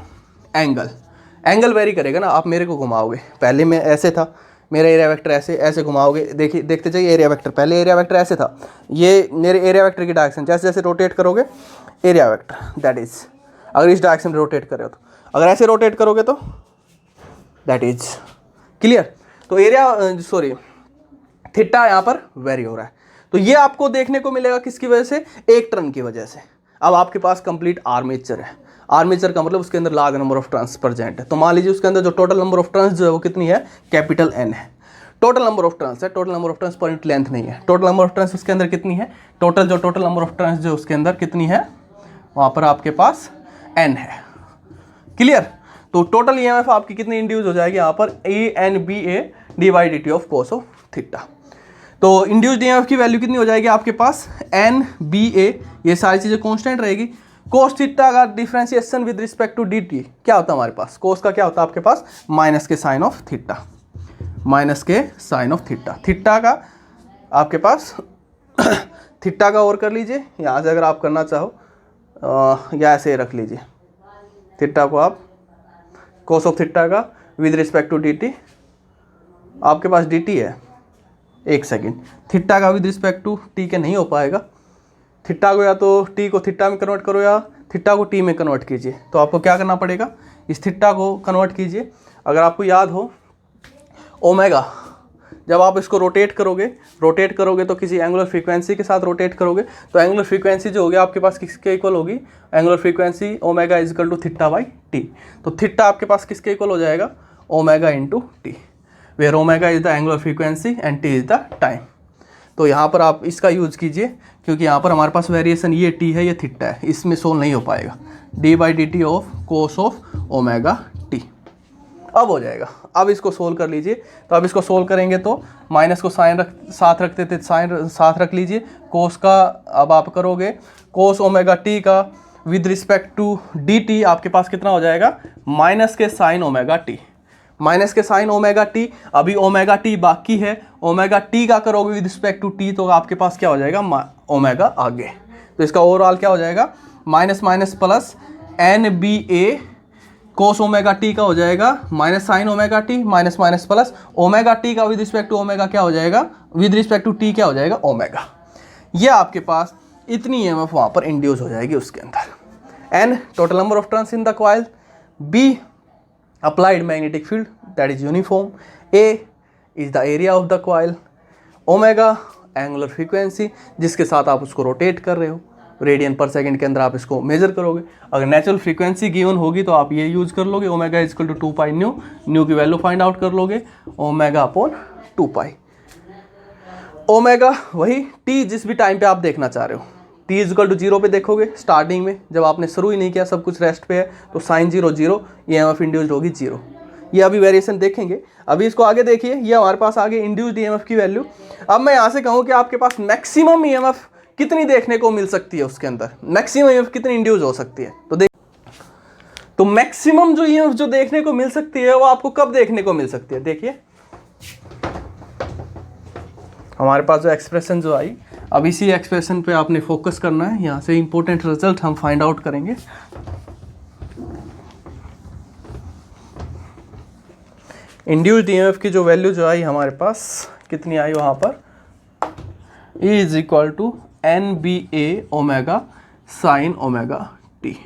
A: एंगल वेरी करेगा ना। आप मेरे को घुमाओगे, पहले मैं ऐसे था, मेरा एरिया वेक्टर ऐसे घुमाओगे, देखिए देखते जाइए। एरिया वेक्टर, पहले एरिया वेक्टर ऐसे था, ये मेरे एरिया वेक्टर की डायरेक्शन, जैसे जैसे रोटेट करोगे एरिया वेक्टर दैट इज, अगर इस डायरेक्शन में रोटेट कर रहे हो तो, अगर ऐसे रोटेट करोगे तो दैट इज क्लियर। तो एरिया थीटा यहाँ पर वेरी हो रहा है। तो ये आपको देखने को मिलेगा किसकी वजह से, एक टर्न की वजह से। अब आपके पास कंप्लीट आर्मेचर है, आर्मेचर का मतलब उसके अंदर large number of turns present है। तो मान लीजिए उसके अंदर जो टोटल नंबर ऑफ टर्न्स जो है वो कितनी है, कैपिटल N है। टोटल नंबर ऑफ टर्न्स है, total number of turns per unit length नहीं है। टोटल नंबर ऑफ टर्न्स उसके अंदर कितनी है, टोटल नंबर ऑफ टर्न्स जो उसके अंदर कितनी है, वहाँ पर आपके पास N है। क्लियर। तो टोटल ईएमएफ आपकी कितनी इंड्यूस हो जाएगी यहाँ पर, ANBA D by D T of cos of theta. तो इंड्यूस्ड ईएमएफ की वैल्यू कितनी हो जाएगी आपके पास, NBA, ये सारी चीज़ें कांस्टेंट रहेगी। कोस थीटा का differentiation with respect to dt क्या होता है हमारे पास, कोस का क्या होता है आपके पास, माइनस के साइन ऑफ थीटा, माइनस के साइन ऑफ थीटा। थीटा का आपके पास थीटा का और कर लीजिए यहाँ से, अगर आप करना चाहो या ऐसे रख लीजिए, थीटा को आप कोस ऑफ थीटा का with respect to D T, आपके पास डी टी है, एक सेकेंड, थीटा का विद रिस्पेक्ट टू टी के नहीं हो पाएगा, थीटा को या तो टी को थीटा में कन्वर्ट करो या थीटा को टी में कन्वर्ट कीजिए। तो आपको क्या करना पड़ेगा, इस थीटा को कन्वर्ट कीजिए। अगर आपको याद हो ओमेगा, जब आप इसको रोटेट करोगे तो किसी एंगुलर फ्रीक्वेंसी के साथ रोटेट करोगे, तो एंगुलर फ्रीक्वेंसी जो होगी आपके पास किसके इक्वल होगी, angular frequency omega is equal to theta by T. तो थीटा आपके पास किसके इक्वल हो जाएगा, omega into T, where omega is the angular frequency and T is the time. तो यहाँ पर आप इसका यूज़ कीजिए, क्योंकि यहाँ पर हमारे पास वेरिएशन ये टी है, ये थीटा है, इसमें सोल्व नहीं हो पाएगा। D by D T of cos of omega T अब हो जाएगा। अब इसको सोल्व कर लीजिए। तो अब इसको सोल्व करेंगे तो माइनस को साइन साथ रखते थे, साइन साथ रख लीजिए। कोस का अब आप करोगे कोस ओमेगा टी का with respect to D T, आपके पास कितना हो जाएगा, माइनस के साइन ओमेगा टी, माइनस के साइन ओमेगा टी। अभी ओमेगा टी बाकी है, ओमेगा टी का करोगे विद रिस्पेक्ट टू टी, तो आपके पास क्या हो जाएगा, ओमेगा आगे। तो इसका ओवरऑल क्या हो जाएगा, minus minus plus n B ए कोस ओमेगा टी का हो जाएगा minus sine omega T, minus minus plus omega T का विद रिस्पेक्ट टू ओमेगा क्या हो जाएगा, विद रिस्पेक्ट टू टी क्या हो जाएगा, ओमेगा। ये आपके पास इतनी ईएमएफ वहाँ पर इंड्यूस हो जाएगी उसके अंदर। N total number of turns in the coil, B applied magnetic field that is uniform, A is the area of the coil, omega angular frequency जिसके साथ आप उसको रोटेट कर रहे हो, रेडियन पर सेकंड के अंदर आप इसको मेजर करोगे। अगर नेचुरल फ्रीक्वेंसी गिवन होगी तो आप ये यूज कर लोगे, omega is equal to 2 pi nu, nu की वैल्यू फाइंड आउट कर लोगे, ओमेगा अपॉन 2 पाई। ओमेगा वही टी जिस भी टाइम पे आप देखना चाह रहे हो, टी इज इक्वल टू 0 पे देखोगे, स्टार्टिंग में जब आपने शुरू ही नहीं किया, सब कुछ रेस्ट पे है, तो साइन 0 0, ये ईएमएफ इंड्यूस्ड होगी 0। ये अभी वेरिएशन देखेंगे, अभी इसको आगे देखिए। ये हमारे पास आगे इंड्यूस्ड ईएमएफ की वैल्यू। अब मैं यहाँ से कहूँ कि आपके पास मैक्सिमम ईएमएफ कितनी देखने को मिल सकती है, उसके अंदर मैक्सिमम ईएमएफ कितनी इंड्यूस हो सकती है। तो देख, तो मैक्सिमम जो ईएमएफ जो देखने को मिल सकती है वो आपको कब देखने को मिल सकती है, देखिए हमारे पास जो एक्सप्रेशन जो आई, अब इसी एक्सप्रेशन पे आपने फोकस करना है। यहाँ से इंपॉर्टेंट रिजल्ट हम फाइंड आउट करेंगे। इंड्यूस्ड ईएमएफ की जो वैल्यू जो आई हमारे पास कितनी आई वहाँ पर, E is equal to N B A omega sine omega T.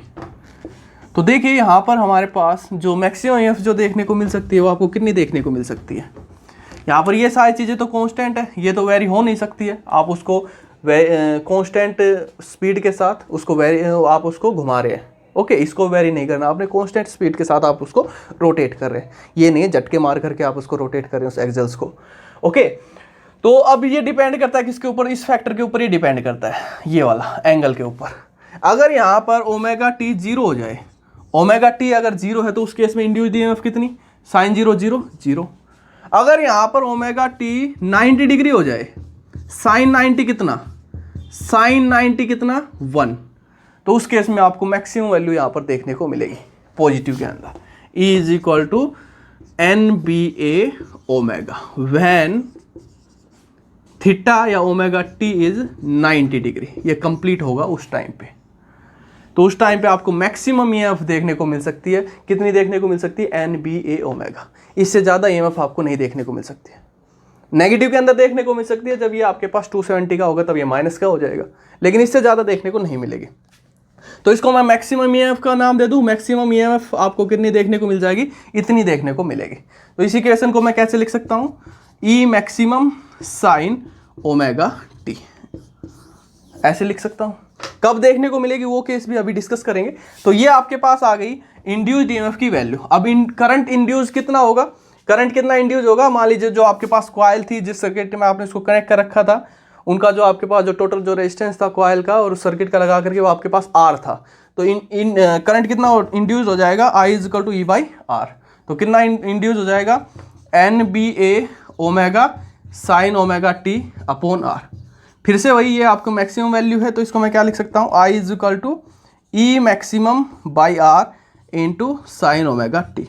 A: तो देखिए यहाँ पर हमारे पास जो मैक्सिमम ईएमएफ जो देखने को मिल सकती है वो आपको कितनी देखने को मिल सकती है। यहाँ पर ये सारी चीज़ें तो कांस्टेंट है, ये तो वेरी हो नहीं सकती है। आप उसको कांस्टेंट स्पीड के साथ उसको आप उसको घुमा रहे हैं, ओके, इसको वेरी नहीं करना आपने, कांस्टेंट स्पीड के साथ आप उसको रोटेट कर रहे हैं। ये नहीं है झटके मार करके आप उसको रोटेट कर रहे हैं उस एक्सेल्स को, ओके। तो अब ये डिपेंड करता है किसके ऊपर, इस फैक्टर के ऊपर ये डिपेंड करता है, ये वाला एंगल के ऊपर। अगर यहाँ पर ओमेगा टी 0 हो जाए, ओमेगा टी अगर 0 है तो उस केस में इंड्यूस्ड ईएमएफ कितनी, साइन 0 0 0। अगर यहाँ पर ओमेगा टी 90 डिग्री हो जाए, साइन 90 कितना, साइन 90 कितना 1, तो उस केस में आपको मैक्सिमम वैल्यू यहाँ पर देखने को मिलेगी पॉजिटिव के अंदर। E is equal to N B A omega when theta या ओमेगा टी इज 90 डिग्री, ये कंप्लीट होगा उस टाइम पे। तो उस टाइम पे आपको मैक्सिमम ईएमएफ देखने को मिल सकती है, कितनी देखने को मिल सकती है, एन बी ए ओमेगा। इससे ज़्यादा ईएमएफ आपको नहीं देखने को मिल सकती है। नेगेटिव के अंदर देखने को मिल सकती है, जब ये आपके पास 270 का होगा तब ये माइनस का हो जाएगा, लेकिन इससे ज़्यादा देखने को नहीं मिलेगी। तो इसको मैं मैक्सिमम ईएमएफ का नाम दे दूं, मैक्सिमम ईएमएफ आपको कितनी देखने को मिल जाएगी, इतनी देखने को मिलेगी। तो इसी क्वेश्चन को मैं कैसे लिख सकता हूँ, ई मैक्सिमम साइन ओमेगा टी, ऐसे लिख सकता हूँ। कब देखने को मिलेगी वो केस भी अभी डिस्कस करेंगे। तो ये आपके पास आ गई इंड्यूस्ड ईएमएफ की वैल्यू। अब करंट इंड्यूस कितना होगा, करंट कितना इंड्यूस होगा, मान लीजिए जो आपके पास कॉइल थी, जिस सर्किट में आपने इसको कनेक्ट कर रखा था, उनका जो आपके पास जो टोटल जो रेजिस्टेंस था कॉइल का और उस सर्किट का लगा करके वो आपके पास आर था। तो इन करंट कितना इंड्यूस हो जाएगा, i is equal to e by r. तो कितना इंड्यूस हो जाएगा, एन बी ए omega sine omega t upon r. फिर से वही ये आपको मैक्सिमम वैल्यू है, तो इसको मैं क्या लिख सकता हूँ, i is equal to e maximum by r into sine omega t.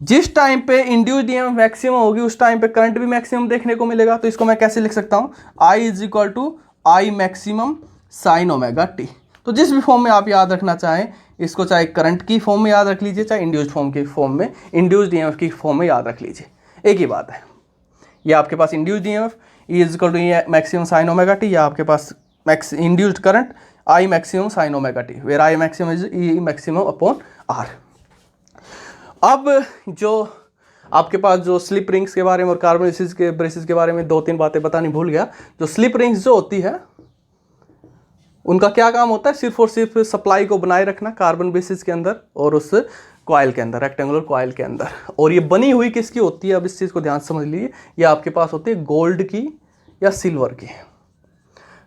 A: जिस टाइम पे इंड्यूस्ड ईएमएफ मैक्सिमम होगी उस टाइम पे करंट भी मैक्सिमम देखने को मिलेगा। तो इसको मैं कैसे लिख सकता हूँ, i is equal to i maximum sine omega T. तो जिस भी फॉर्म में आप याद रखना चाहें इसको चाहे करंट की फॉर्म में याद रख लीजिए, चाहे इंड्यूस्ड फॉर्म की फॉर्म में, इंड्यूस्ड ईएमएफ की फॉर्म में याद रख लीजिए, एक ही बात है। ये आपके पास induced EMF e is equal to maximum sine omega t, या आपके पास induced current i maximum sine omega t, where i maximum is e maximum upon r. अब जो आपके पास जो स्लिप रिंग्स के बारे में और कार्बन ब्रेसिस के बारे में 2-3 बातें बतानी भूल गया। जो स्लिप रिंग्स जो होती है उनका क्या काम होता है, सिर्फ और सिर्फ सप्लाई को बनाए रखना कार्बन बेसिस के अंदर और उस कॉइल के अंदर, रेक्टेंगुलर कॉइल के अंदर। और ये बनी हुई किसकी होती है, अब इस चीज़ को ध्यान से समझ लीजिए। ये आपके पास होती है गोल्ड की या सिल्वर की,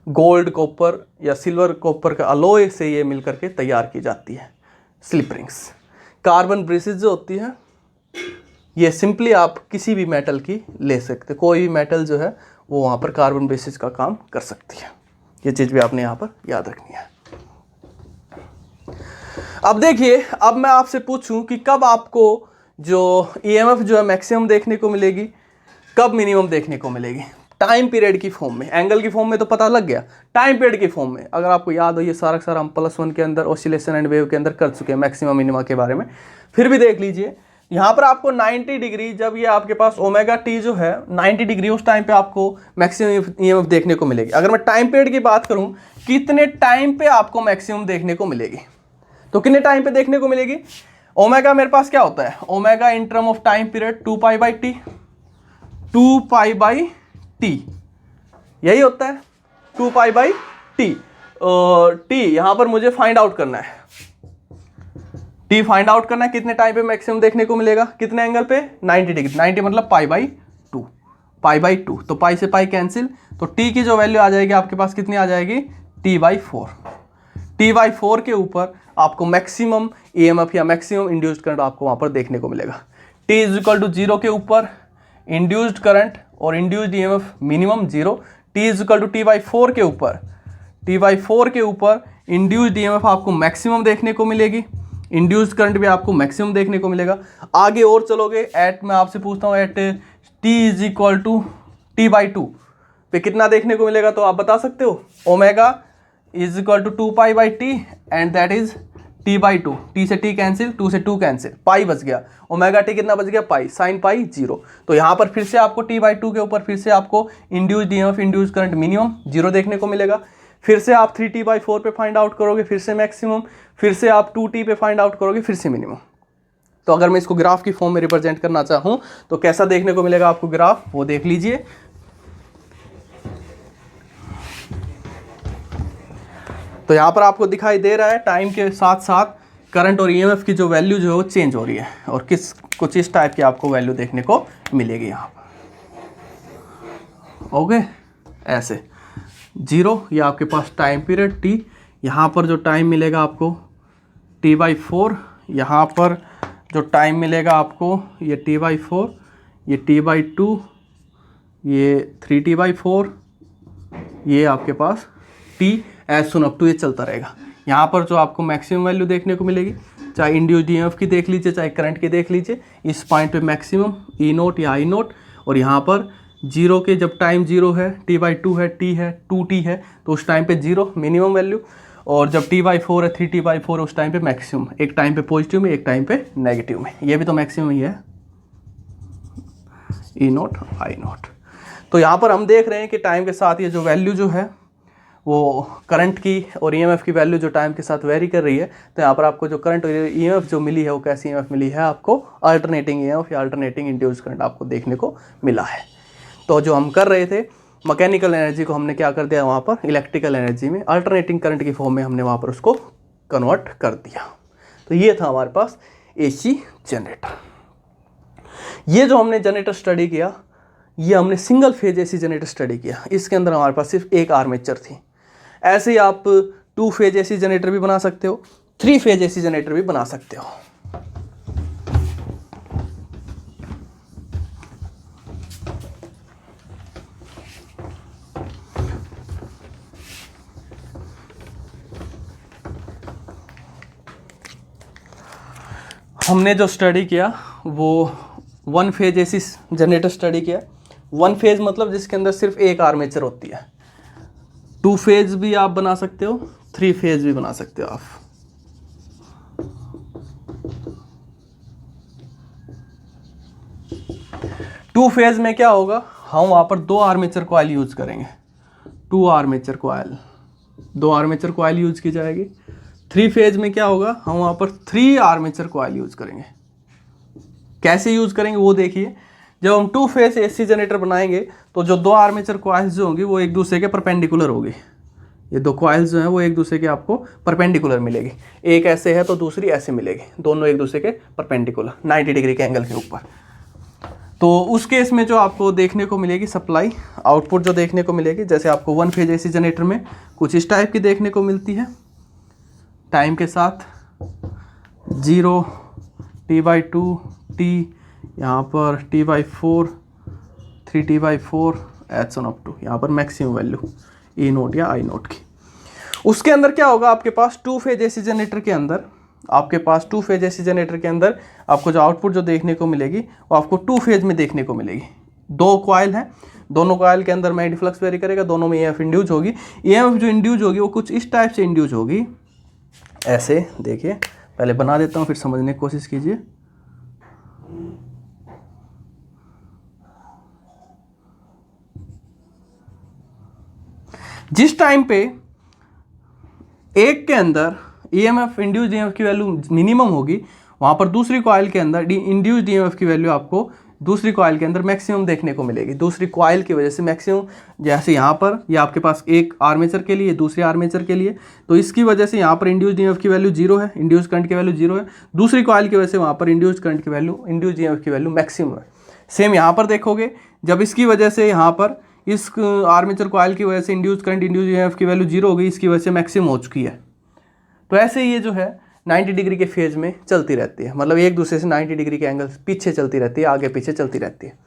A: गोल्ड कॉपर या सिल्वर कॉपर का अलॉय से ये मिल करके तैयार की जाती है स्लिप रिंग्स। कार्बन ब्रेसिस जो होती है ये सिंपली आप किसी भी मेटल की ले सकते, कोई भी मेटल जो है वो वहाँ पर कार्बन बेसिस का काम कर सकती है। ये चीज़ भी आपने यहाँ पर याद रखनी है। अब देखिए, अब मैं आपसे पूछूं कि कब आपको जो ईएमएफ जो है मैक्सिमम देखने को मिलेगी, कब मिनिमम देखने को मिलेगी। टाइम पीरियड की फॉर्म में, एंगल की फॉर्म में तो पता लग गया, टाइम पीरियड की फॉर्म में अगर आपको याद हो, ये सारा सारा हम +1 के अंदर ऑसिलेशन एंड वेव के अंदर कर चुके हैं मैक्सिमम मिनिमा के बारे में। फिर भी देख लीजिए यहाँ पर आपको 90 डिग्री, जब ये आपके पास ओमेगा टी जो है 90 डिग्री, उस टाइम पे आपको मैक्सिमम ईएमएफ देखने को मिलेगी। अगर मैं टाइम पीरियड की बात करूं, कितने टाइम पे आपको मैक्सिमम देखने को मिलेगी, तो कितने टाइम पे देखने को मिलेगी। ओमेगा मेरे पास क्या होता है, omega in term of time period 2π/t, 2π/t यही होता है 2π/t। टी यहां पर मुझे फाइंड आउट करना है, टी फाइंड आउट करना है कितने टाइम पे मैक्सिमम देखने को मिलेगा, कितने एंगल पे, 90 डिग्री, 90 मतलब π/2, π/2, तो पाई से पाई कैंसिल, तो टी की जो वैल्यू आ जाएगी आपके पास कितनी आ जाएगी, t/4। t/4 के ऊपर आपको मैक्सिमम ईएमएफ या मैक्सिमम इंड्यूस्ड करंट आपको वहां पर देखने को मिलेगा। t इज इक्वल टू 0 के ऊपर इंड्यूस्ड करंट और induced EMF minimum 0, t is equal to t/4 के ऊपर, t/4 के ऊपर इंड्यूस्ड ईएमएफ आपको मैक्सिमम देखने को मिलेगी, इंड्यूस्ड करंट भी आपको मैक्सिमम देखने को मिलेगा। आगे और चलोगे, एट मैं आपसे पूछता हूँ at t is equal to t/2 पे कितना देखने को मिलेगा, तो आप बता सकते हो, omega is equal to 2π/t and that is t/2, t से t कैंसिल, 2 से 2 कैंसिल, पाई बच गया, ओमेगा t कितना बच गया, पाई, साइन पाई 0। तो यहाँ पर फिर से आपको t/2 के ऊपर फिर से आपको induced EMF induced current minimum 0 देखने को मिलेगा। फिर से आप 3t/4 पे फाइंड आउट करोगे, फिर से मैक्सिमम, फिर से आप 2t पे फाइंड आउट करोगे, फिर से मिनिमम। तो अगर मैं इसको ग्राफ की फॉर्म में रिप्रेजेंट करना चाहूँ तो कैसा देखने को मिलेगा आपको ग्राफ, वो देख लीजिए। तो यहाँ पर आपको दिखाई दे रहा है टाइम के साथ साथ करंट और ईएमएफ की जो वैल्यू जो है वो चेंज हो रही है, और कुछ इस टाइप की आपको वैल्यू देखने को मिलेगी यहाँ पर। ओके, ऐसे 0 ये आपके पास टाइम पीरियड t, यहाँ पर जो टाइम मिलेगा आपको t/4, यहाँ पर जो टाइम मिलेगा आपको ये t/4, ये t/2, ये 3t/4, ये आपके पास t as soon up to, ये चलता रहेगा। यहाँ पर जो आपको मैक्सिमम वैल्यू देखने को मिलेगी, चाहे इंड्यूस्ड ईएमएफ की देख लीजिए चाहे करंट की देख लीजिए, इस पॉइंट पे मैक्सिमम E0 या I0, और यहाँ पर 0 के जब टाइम 0 है, t/2 है, t है, 2t है, तो उस टाइम पे 0 मिनिमम वैल्यू, और जब t/4 है, 3t/4 उस टाइम पे मैक्सिमम, एक टाइम पे पॉजिटिव में एक टाइम पे नेगेटिव में, ये भी तो मैक्सिमम ही है E0 I0। तो यहाँ पर हम देख रहे हैं कि टाइम के साथ ये जो वैल्यू जो है वो करंट की और ईएमएफ की वैल्यू जो टाइम के साथ वेरी कर रही है। तो यहाँ पर आपको जो करंट और ईएमएफ जो मिली है वो कैसी ईएमएफ मिली है, आपको अल्टरनेटिंग ईएमएफ या अल्टरनेटिंग इंड्यूस्ड करंट आपको देखने को मिला है। तो जो हम कर रहे थे मैकेनिकल एनर्जी को हमने क्या कर दिया वहाँ पर इलेक्ट्रिकल एनर्जी में, अल्टरनेटिंग करंट की फॉर्म में हमने वहाँ पर उसको कन्वर्ट कर दिया। तो ये था हमारे पास एसी जनरेटर। ये जो हमने जनरेटर स्टडी किया, ये हमने single phase AC generator study किया। इसके अंदर हमारे पास सिर्फ एक आर्मेचर थी। ऐसे ही आप 2 फेज एसी जनरेटर भी बना सकते हो, 3 फेज एसी जनरेटर भी बना सकते हो। हमने जो स्टडी किया वो 1 फेज एसी जनरेटर स्टडी किया। 1 फेज मतलब जिसके अंदर सिर्फ एक आर्मेचर होती है। 2 फेज भी आप बना सकते हो, 3 फेज भी बना सकते हो आप। टू फेज में क्या होगा, हम वहाँ पर दो आर्मेचर कॉइल यूज करेंगे, दो आर्मेचर कॉइल यूज की जाएगी। थ्री फेज में क्या होगा, हम वहाँ पर थ्री आर्मेचर कॉइल यूज करेंगे। कैसे यूज करेंगे वो देखिए, जब हम टू फेज एसी जनरेटर बनाएंगे तो जो दो आर्मेचर कॉइल्स जो होंगी वो एक दूसरे के परपेंडिकुलर होगी। ये दो कॉइल्स जो हैं वो एक दूसरे के आपको परपेंडिकुलर मिलेगी, एक ऐसे है तो दूसरी ऐसे मिलेगी, दोनों एक दूसरे के परपेंडिकुलर 90 डिग्री के एंगल के ऊपर। तो उस केस में जो आपको देखने को मिलेगी सप्लाई आउटपुट जो देखने को मिलेगी, जैसे आपको वन फेज एसी जनरेटर में कुछ इस टाइप की देखने को मिलती है, टाइम के साथ 0 T/2 T, यहाँ पर T/4 3 T/4 H1 up to यहाँ पर मैक्सिमम वैल्यू E नोट या I नोट की। उसके अंदर क्या होगा, आपके पास टू फेज एसी जनरेटर के अंदर आपको जो आउटपुट जो देखने को मिलेगी वो आपको टू फेज में देखने को मिलेगी। दो कॉइल हैं, दोनों कॉइल के अंदर मैग्नेटिक फ्लक्स वेरी करेगा, दोनों में EMF इंड्यूस होगी। EMF जो इंड्यूस होगी वो कुछ इस टाइप से इंड्यूस होगी, ऐसे देखिए, पहले बना देता हूँ फिर समझने की कोशिश कीजिए। जिस टाइम पे एक के अंदर EMF इंड्यूस्ड EMF की वैल्यू मिनिमम होगी, वहाँ पर दूसरी कॉइल के अंदर इंड्यूस्ड EMF की वैल्यू आपको दूसरी कॉइल के अंदर मैक्सिमम देखने को मिलेगी। दूसरी कॉइल की वजह से मैक्सिमम, जैसे यहाँ पर ये आपके पास एक आर्मेचर के लिए दूसरे आर्मेचर के लिए, तो इसकी वजह से यहाँ पर इंड्यूस्ड EMF की वैल्यू 0 है, इंड्यूस्ड करंट की वैल्यू 0 है। दूसरी कॉइल की वजह से वहाँ पर इंड्यूस्ड करंट की वैल्यू, इंड्यूस्ड EMF की वैल्यू मैक्सिमम है। सेम यहाँ पर देखोगे, जब इसकी वजह से यहाँ पर इस आर्मेचर कॉइल की वजह से इंड्यूस्ड करंट, इंड्यूस्ड EMF की वैल्यू 0 हो गई, इसकी वजह से मैक्सिमम हो चुकी है। तो ऐसे ये जो है 90 डिग्री के फेज में चलती रहती है, मतलब एक दूसरे से 90 डिग्री के एंगल पीछे चलती रहती है, आगे पीछे चलती रहती है।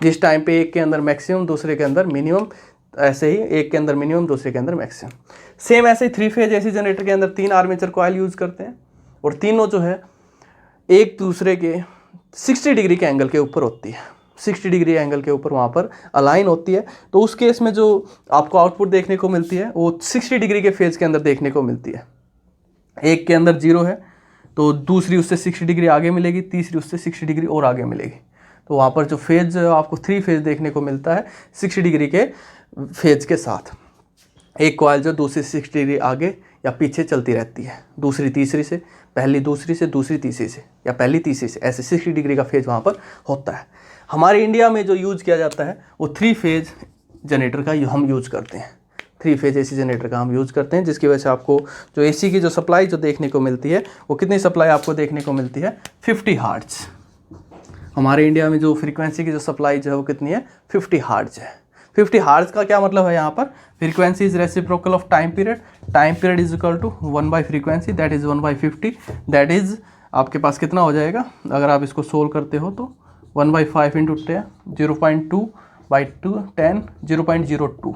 A: जिस टाइम पे एक के अंदर मैक्सिमम दूसरे के अंदर मिनिमम, ऐसे ही एक के अंदर मिनिमम दूसरे के अंदर मैक्सिमम। सेम ऐसे ही थ्री फेज एसी जनरेटर के अंदर तीन आर्मेचर कॉइल यूज करते हैं और तीनों जो है एक दूसरे के 60 डिग्री के एंगल के ऊपर होती है, 60 डिग्री एंगल के ऊपर वहाँ पर अलाइन होती है। तो उस केस में जो आपको आउटपुट देखने को मिलती है वो 60 डिग्री के फेज के अंदर देखने को मिलती है। एक के अंदर 0 है तो दूसरी उससे 60 डिग्री आगे मिलेगी, तीसरी उससे 60 डिग्री और आगे मिलेगी। तो वहाँ पर जो फेज आपको थ्री फेज देखने को मिलता है 60 डिग्री के फेज के साथ। एक कॉइल जो दूसरी 60 डिग्री आगे या पीछे चलती रहती है, दूसरी तीसरी से, पहली दूसरी से, दूसरी तीसरी से, या पहली तीसरी से, ऐसे 60 डिग्री का फेज वहाँ पर होता है। हमारे इंडिया में जो यूज़ किया जाता है वो थ्री फेज जनरेटर का हम यूज़ करते हैं, थ्री फेज एसी जनरेटर का हम यूज़ करते हैं, जिसकी वजह से आपको जो एसी की जो सप्लाई जो देखने को मिलती है वो कितनी सप्लाई आपको देखने को मिलती है, 50 हर्ट्ज। हमारे इंडिया में जो फ्रीक्वेंसी की जो सप्लाई जो है वो कितनी है, 50 हर्ट्ज है। 50 हर्ट्ज का क्या मतलब है, यहाँ पर frequency is reciprocal of time period is equal to 1 by frequency, that is 1/50, that is आपके पास कितना हो जाएगा, अगर आप इसको सोल्व करते हो तो 1/5 इंटू 10, 0.2/2 10, 0.02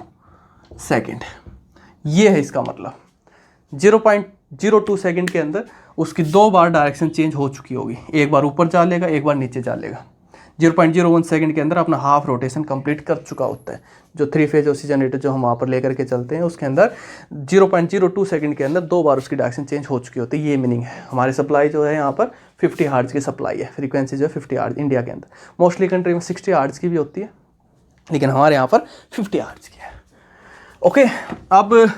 A: सेकेंड। ये है इसका मतलब, 0.02 सेकेंड के अंदर उसकी दो बार डायरेक्शन चेंज हो चुकी होगी, एक बार ऊपर जा लेगा, एक बार नीचे जा लेगा। 0.01 सेकेंड के अंदर अपना हाफ रोटेशन कंप्लीट कर चुका होता है। जो थ्री फेज एसी जनरेटर जो हम वहाँ पर लेकर के चलते हैं उसके अंदर 0.02 सेकेंड के अंदर दो बार उसकी डायरेक्शन चेंज हो चुकी होती है। ये मीनिंग है। हमारी सप्लाई जो है यहाँ पर 50 हर्ट्ज की सप्लाई है, फ्रीक्वेंसी जो है 50 हर्ट्ज इंडिया के अंदर। मोस्टली कंट्री में 60 हर्ट्ज की भी होती है, लेकिन हमारे यहाँ पर 50 हर्ट्ज की है। ओके, अब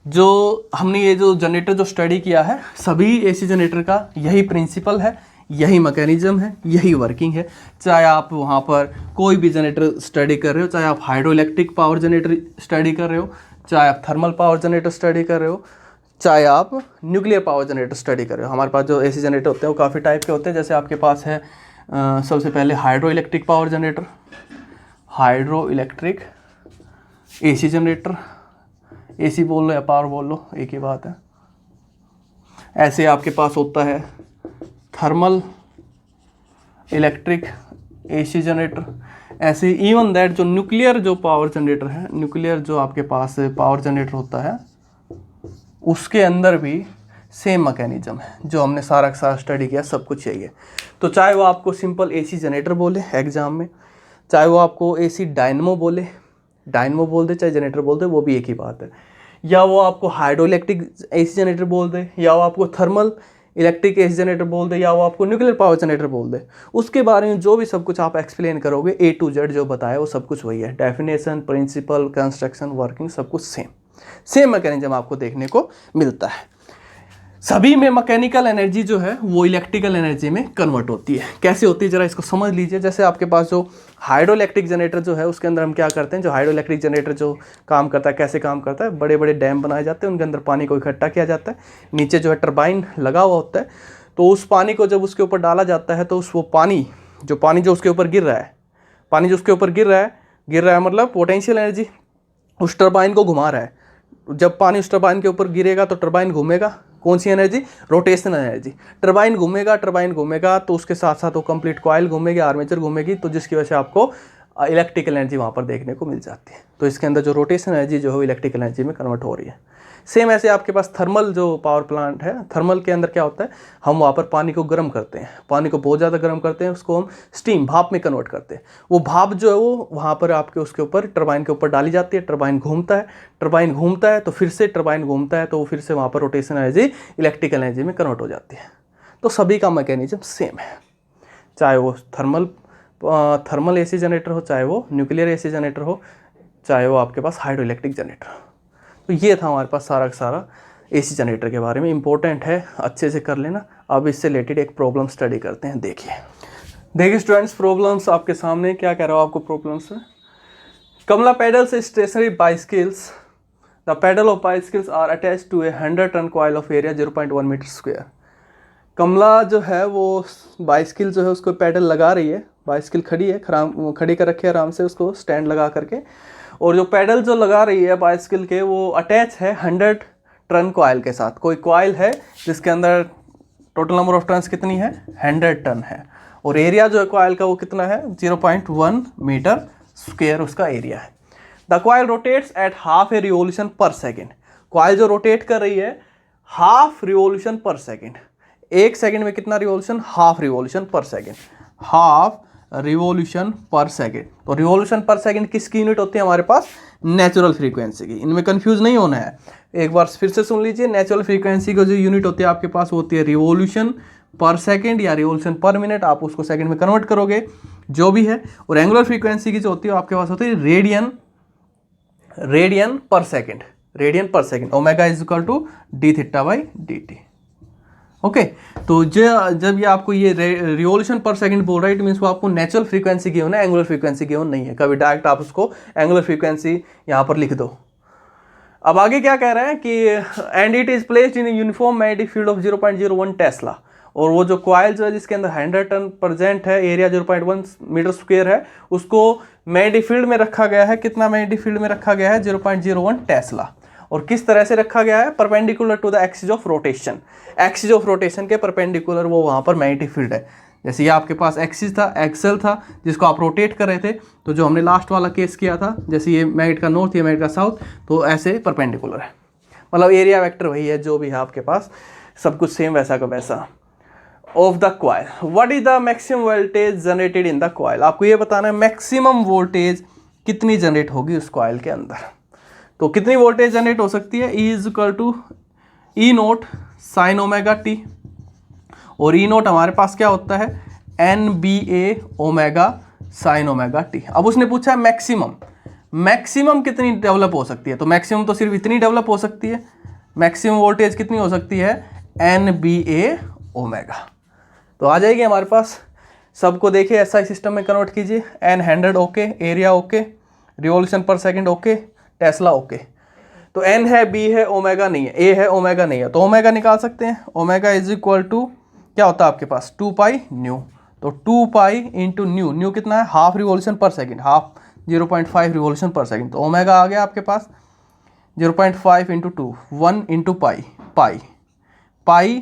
A: जो हमने ये जो जनरेटर जो स्टडी किया है, सभी एसी जनरेटर का यही प्रिंसिपल है, यही मैकेनिज्म है, यही वर्किंग है। चाहे आप वहाँ पर कोई भी जनरेटर स्टडी कर रहे हो, चाहे आप hydro electric power generator study कर रहे हो, चाहे आप थर्मल पावर जनरेटर स्टडी कर रहे हो, चाहे आप न्यूक्लियर पावर जनरेटर स्टडी कर रहे हो। हमारे पास जो एसी जनरेटर होते हैं वो काफ़ी टाइप के होते हैं। जैसे आपके पास है सबसे पहले hydro electric power generator, hydro electric AC generator, AC बोल लो या पावर बोल लो एक ही बात है। ऐसे आपके पास होता है थर्मल इलेक्ट्रिक एसी जनरेटर। ऐसे इवन दैट जो न्यूक्लियर जो पावर जनरेटर है, न्यूक्लियर जो आपके पास पावर जनरेटर होता है, उसके अंदर भी सेम मैकेनिज्म है। जो हमने सारा का सारा स्टडी किया सब कुछ यही है। तो चाहे वो आपको सिंपल एसी जनरेटर बोले एग्जाम में, चाहे वो आपको एसी डायनमो बोले, डायनमो बोल दे, चाहे जनरेटर बोल दे, वो भी एक ही बात है। या वो आपको हाइड्रो इलेक्ट्रिक एसी जनरेटर बोल दे, या वो आपको थर्मल इलेक्ट्रिक एसी जनरेटर बोल दे या वो आपको न्यूक्लियर पावर जनरेटर बोल दे, उसके बारे में जो भी सब कुछ आप एक्सप्लेन करोगे A to Z जो बताया वो सब कुछ वही है। डेफिनेशन, प्रिंसिपल, कंस्ट्रक्शन, वर्किंग सब कुछ सेम मैकेनिज्म आपको देखने को मिलता है। सभी में मैकेनिकल एनर्जी जो है वो इलेक्ट्रिकल एनर्जी में कन्वर्ट होती है। कैसे होती है जरा इसको समझ लीजिए। जैसे आपके पास जो हाइड्रो इलेक्ट्रिक जनरेटर जो है उसके अंदर हम क्या करते हैं, जो हाइड्रो इलेक्ट्रिक जनरेटर जो काम करता है कैसे काम करता है, बड़े बड़े डैम बनाए जाते हैं, उनके अंदर पानी को इकट्ठा किया जाता है, नीचे जो है टरबाइन लगा हुआ होता है, तो उस पानी को जब उसके ऊपर डाला जाता है तो वो पानी जो उसके ऊपर गिर रहा है, पानी जो उसके ऊपर गिर रहा है मतलब पोटेंशियल एनर्जी उस टरबाइन को घुमा रहा है। जब पानी उस टरबाइन के ऊपर गिरेगा तो टरबाइन घूमेगा, कौन सी एनर्जी, रोटेशनल एनर्जी। टरबाइन घूमेगा तो उसके साथ साथ वो कंप्लीट कॉइल घूमेगी, आर्मेचर घूमेगी, तो जिसकी वजह से आपको इलेक्ट्रिकल एनर्जी वहाँ पर देखने को मिल जाती है। तो इसके अंदर जो रोटेशन एनर्जी जो है इलेक्ट्रिकल एनर्जी में कन्वर्ट हो रही है। सेम ऐसे आपके पास थर्मल जो पावर प्लांट है, थर्मल के अंदर क्या होता है, हम वहाँ पर पानी को गर्म करते हैं, पानी को बहुत ज़्यादा गर्म करते हैं, उसको हम स्टीम भाप में कन्वर्ट करते हैं। वो भाप जो है वो वहाँ पर आपके उसके ऊपर टरबाइन के ऊपर डाली जाती है, टरबाइन घूमता है तो फिर से टरबाइन घूमता है तो फिर से वहाँ पर रोटेशन एनर्जी इलेक्ट्रिकल एनर्जी में कन्वर्ट हो जाती है। तो सभी का मैकेनिज्म सेम है, चाहे वो थर्मल एसी जनरेटर हो, चाहे वो न्यूक्लियर एसी जनरेटर हो, चाहे वो आपके पास हाइड्रो इलेक्ट्रिक जनरेटर हो। तो ये था हमारे पास सारा का सारा एसी जनरेटर के बारे में। इंपॉर्टेंट है, अच्छे से कर लेना। अब इससे रिलेटेड एक प्रॉब्लम स्टडी करते हैं। देखिए स्टूडेंट्स, प्रॉब्लम्स आपके सामने, क्या कह रहा हूँ आपको प्रॉब्लम्स में। Kamla pedals stationary bicycles, the pedal of bicycles are attach to a 100 turn coil of area 0.1 metre square. Kamla जो है वो बाइसिकल जो है उसको पेडल लगा रही है, बाइसिकल खड़ी कर रखी है आराम से उसको स्टैंड लगा करके, और जो पेडल जो लगा रही है बाइसिकल के वो अटैच है 100 टन कॉइल के साथ। कोई कॉइल है जिसके अंदर टोटल नंबर ऑफ टन्स कितनी है, 100 टन है, और एरिया जो है कॉइल का वो कितना है, 0.1 मीटर स्क्वायर उसका एरिया है। The coil rotates at half A revolution पर सेकेंड। कॉइल जो रोटेट कर रही है हाफ रिवॉल्यूशन पर सेकेंड, एक सेकेंड में कितना रिवॉल्यूशन, हाफ रिवॉल्यूशन पर सेकेंड, हाफ रिवॉल्यूशन पर सेकेंड। तो रिवॉल्यूशन पर सेकेंड किसकी यूनिट होती है हमारे पास, नेचुरल फ्रीक्वेंसी की। इनमें कंफ्यूज नहीं होना है, एक बार फिर से सुन लीजिए। नेचुरल फ्रीक्वेंसी की जो यूनिट होती है आपके पास होती है रिवॉल्यूशन पर सेकेंड या रिवॉल्यूशन पर मिनट, आप उसको सेकेंड में कन्वर्ट करोगे जो भी है। और एंगुलर फ्रीक्वेंसी की जो होती है आपके पास होती है रेडियन पर second. Omega is equal to D theta by D T. Okay, तो जब ये आपको ये रिवॉल्यूशन पर सेकंड बोल रहा है, इट मीन्स वो आपको नेचुरल फ्रीक्वेंसी गिवन है, एंगुलर फ्रीक्वेंसी गिवन नहीं है। कभी डायरेक्ट आप उसको एंगुलर फ्रीक्वेंसी यहाँ पर लिख दो। अब आगे क्या कह रहा है कि and it is placed in uniform magnetic field of 0.01 Tesla. और वो जो कॉइल जो है जिसके अंदर 100 टन प्रेजेंट है, एरिया 0.1 मीटर स्क्वायर है, उसको मैग्नेटिक फील्ड में रखा गया है। कितना मैग्नेटिक फील्ड में रखा गया है, 0.01 टेस्ला। और किस तरह से रखा गया है, perpendicular to the axis of rotation. Axis of rotation के परपेंडिकुलर वो वहाँ पर मैग्नेटिक फील्ड है। जैसे ये आपके पास एक्सिस था, एक्सेल था, जिसको आप रोटेट कर रहे थे, तो जो हमने लास्ट वाला केस किया था, जैसे ये मैग्नेट का नॉर्थ, ये मैग्नेट का साउथ, तो ऐसे परपेंडिकुलर है। मतलब एरिया वेक्टर वही है जो भी है आपके पास, सब कुछ सेम वैसा का वैसा। Of the coil, what is the maximum voltage generated in the coil. आपको ये बताना है मैक्सिमम वोल्टेज कितनी जनरेट होगी उस कॉइल के अंदर। तो कितनी वोल्टेज जनरेट हो सकती है, E is equal to E naught sine omega T, और ई नोट हमारे पास क्या होता है, NBA omega sine omega T. अब उसने पूछा है मैक्सिमम कितनी डेवलप हो सकती है, तो मैक्सिमम तो सिर्फ इतनी डेवलप हो सकती है। मैक्सिमम वोल्टेज कितनी हो सकती है, NBA ओमेगा। तो आ जाएगी हमारे पास। सबको देखिए SI सिस्टम में कन्वर्ट कीजिए। N 100 okay, area okay, revolution पर सेकंड ओके, टेस्ला ओके। तो N है, B है, ओमेगा नहीं है, A है, ओमेगा नहीं है, तो ओमेगा निकाल सकते हैं। ओमेगा इज इक्वल टू क्या होता है आपके पास, 2 पाई न्यू। तो 2 पाई इंटू न्यू कितना है, हाफ रिवॉल्यूशन पर सेकंड, हाफ 0.5 रिवॉल्यूशन पर सेकंड। तो ओमेगा आ गया आपके पास 0.5 इंटू 2, 1 इंटू पाई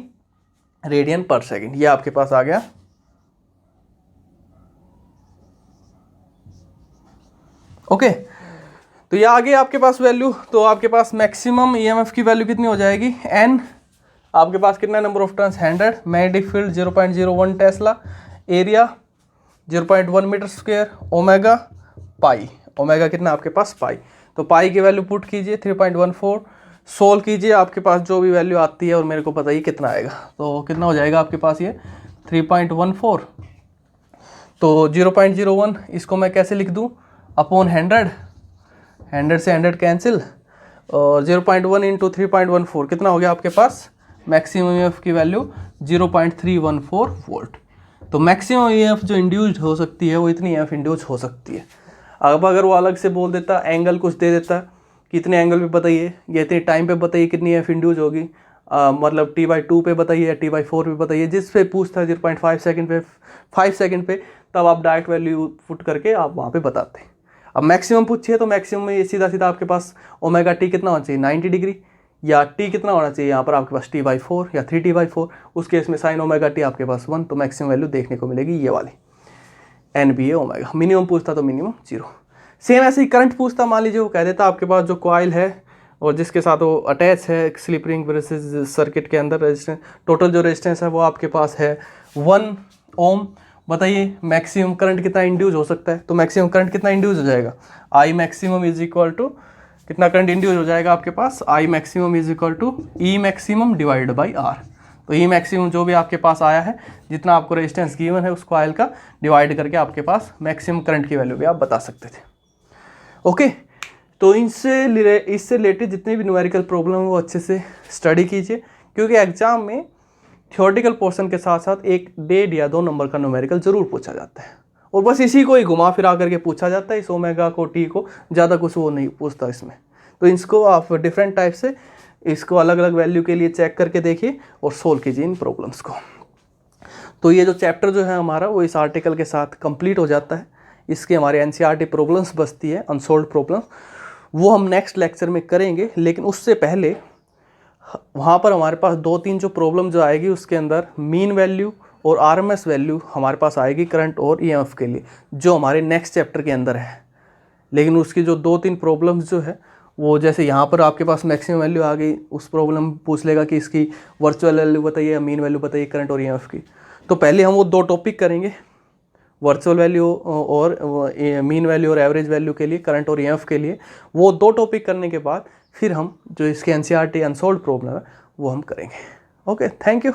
A: रेडियन पर सेकंड, ये आपके पास आ गया। ओके, तो ये आ गई आपके पास वैल्यू। तो आपके पास मैक्सिमम ईएमएफ की वैल्यू कितनी हो जाएगी, एन आपके पास कितना number of turns 100, magnetic field 0.01 tesla, area 0.1 metre square, omega कितना आपके पास पाई। तो पाई की वैल्यू पुट कीजिए 3.14 सोल्व कीजिए, आपके पास जो भी वैल्यू आती है और मेरे को बताइए कितना आएगा। तो कितना हो जाएगा आपके पास ये 3.14। तो 0.01 इसको मैं कैसे लिख दूँ, अपॉन 100, 100 से 100 कैंसिल, और 0.1 इंटू 3.14 कितना हो गया आपके पास, मैक्सिमम ईएमएफ की वैल्यू 0.314 वोल्ट। तो मैक्सिमम ईएमएफ जो इंड्यूस्ड हो सकती है वो इतनी ईएमएफ इंड्यूस हो सकती है। अब अगर वो अलग से बोल देता, एंगल कुछ दे देता, कितने एंगल पे बताइए, या इतने टाइम पे बताइए कितनी ईएमएफ इंड्यूस होगी, मतलब t/2 पे बताइए या t/4 पे बताइए, जिस पे पूछता है 0.5 सेकंड पे, 5 सेकंड पे, तब आप डायरेक्ट वैल्यू पुट करके आप वहाँ पे बताते हैं। अब मैक्सिमम पूछिए तो मैक्सिमम में ये सीधा सीधा आपके पास ओमेगा टी कितना होना चाहिए 90 डिग्री, या टी कितना होना चाहिए यहाँ पर आपके पास t/4 या 3t/4, उस केस में साइन ओमेगा टी आपके पास 1, तो मैक्सिमम वैल्यू देखने को मिलेगी ये वाली NBA ओमेगा। मिनिमम पूछता तो मिनिमम 0। सेम ऐसे ही करंट पूछता, मान लीजिए वो कह देता आपके पास जो कॉइल है और जिसके साथ वो अटैच है स्लिप रिंग वर्सेस सर्किट के अंदर रेजिस्टेंस, टोटल जो रेजिस्टेंस है वो आपके पास है 1 ओम। बताइए मैक्सिमम करंट कितना इंड्यूस हो सकता है, तो मैक्सिमम करंट कितना इंड्यूस हो जाएगा, I maximum is equal to कितना करंट इंड्यूस हो जाएगा आपके पास, I maximum is equal to E maximum divide by R। तो E मैक्सिमम जो भी आपके पास आया है, जितना आपको रेजिस्टेंस गिवन है उस कॉइल का डिवाइड करके आपके पास मैक्सिमम करंट की वैल्यू भी आप बता सकते थे। ओके, तो इससे रिलेटेड जितने भी न्यूमेरिकल प्रॉब्लम है वो अच्छे से स्टडी कीजिए, क्योंकि एग्जाम में थ्योरेटिकल पोर्शन के साथ साथ 1, 1.5 या 2 नंबर का न्यूमेरिकल जरूर पूछा जाता है, और बस इसी को ही घुमा फिरा करके पूछा जाता है, इस ओमेगा को टी को, ज़्यादा कुछ वो नहीं पूछता इसमें। तो इसको आप डिफरेंट टाइप से इसको अलग अलग वैल्यू के लिए चेक करके देखिए और सोल्व कीजिए इन प्रॉब्लम्स को। तो ये जो चैप्टर जो है हमारा वो इस आर्टिकल के साथ कंप्लीट हो जाता है। इसके हमारे एनसीईआरटी प्रॉब्लम्स बचती है, अनसोल्व्ड प्रॉब्लम्स, वो हम नेक्स्ट लेक्चर में करेंगे। लेकिन उससे पहले वहाँ पर हमारे पास 2-3 जो प्रॉब्लम जो आएगी उसके अंदर मीन वैल्यू और आरएमएस वैल्यू हमारे पास आएगी करंट और ईएमएफ के लिए, जो हमारे नेक्स्ट चैप्टर के अंदर है। लेकिन उसकी जो 2-3 प्रॉब्लम्स जो है वो, जैसे यहाँ पर आपके पास मैक्सिमम वैल्यू आ गई, उस प्रॉब्लम पूछ लेगा कि इसकी वर्चुअल वैल्यू बताइए या मीन वैल्यू बताइए करंट और ईएमएफ की। तो पहले हम वो 2 टॉपिक करेंगे, वर्चुअल वैल्यू और मीन वैल्यू और एवरेज वैल्यू के लिए, करंट और ईएमएफ के लिए। वो 2 टॉपिक करने के बाद फिर हम जो इसके एनसीईआरटी अनसोल्व्ड प्रॉब्लम है वो हम करेंगे। Okay, thank you.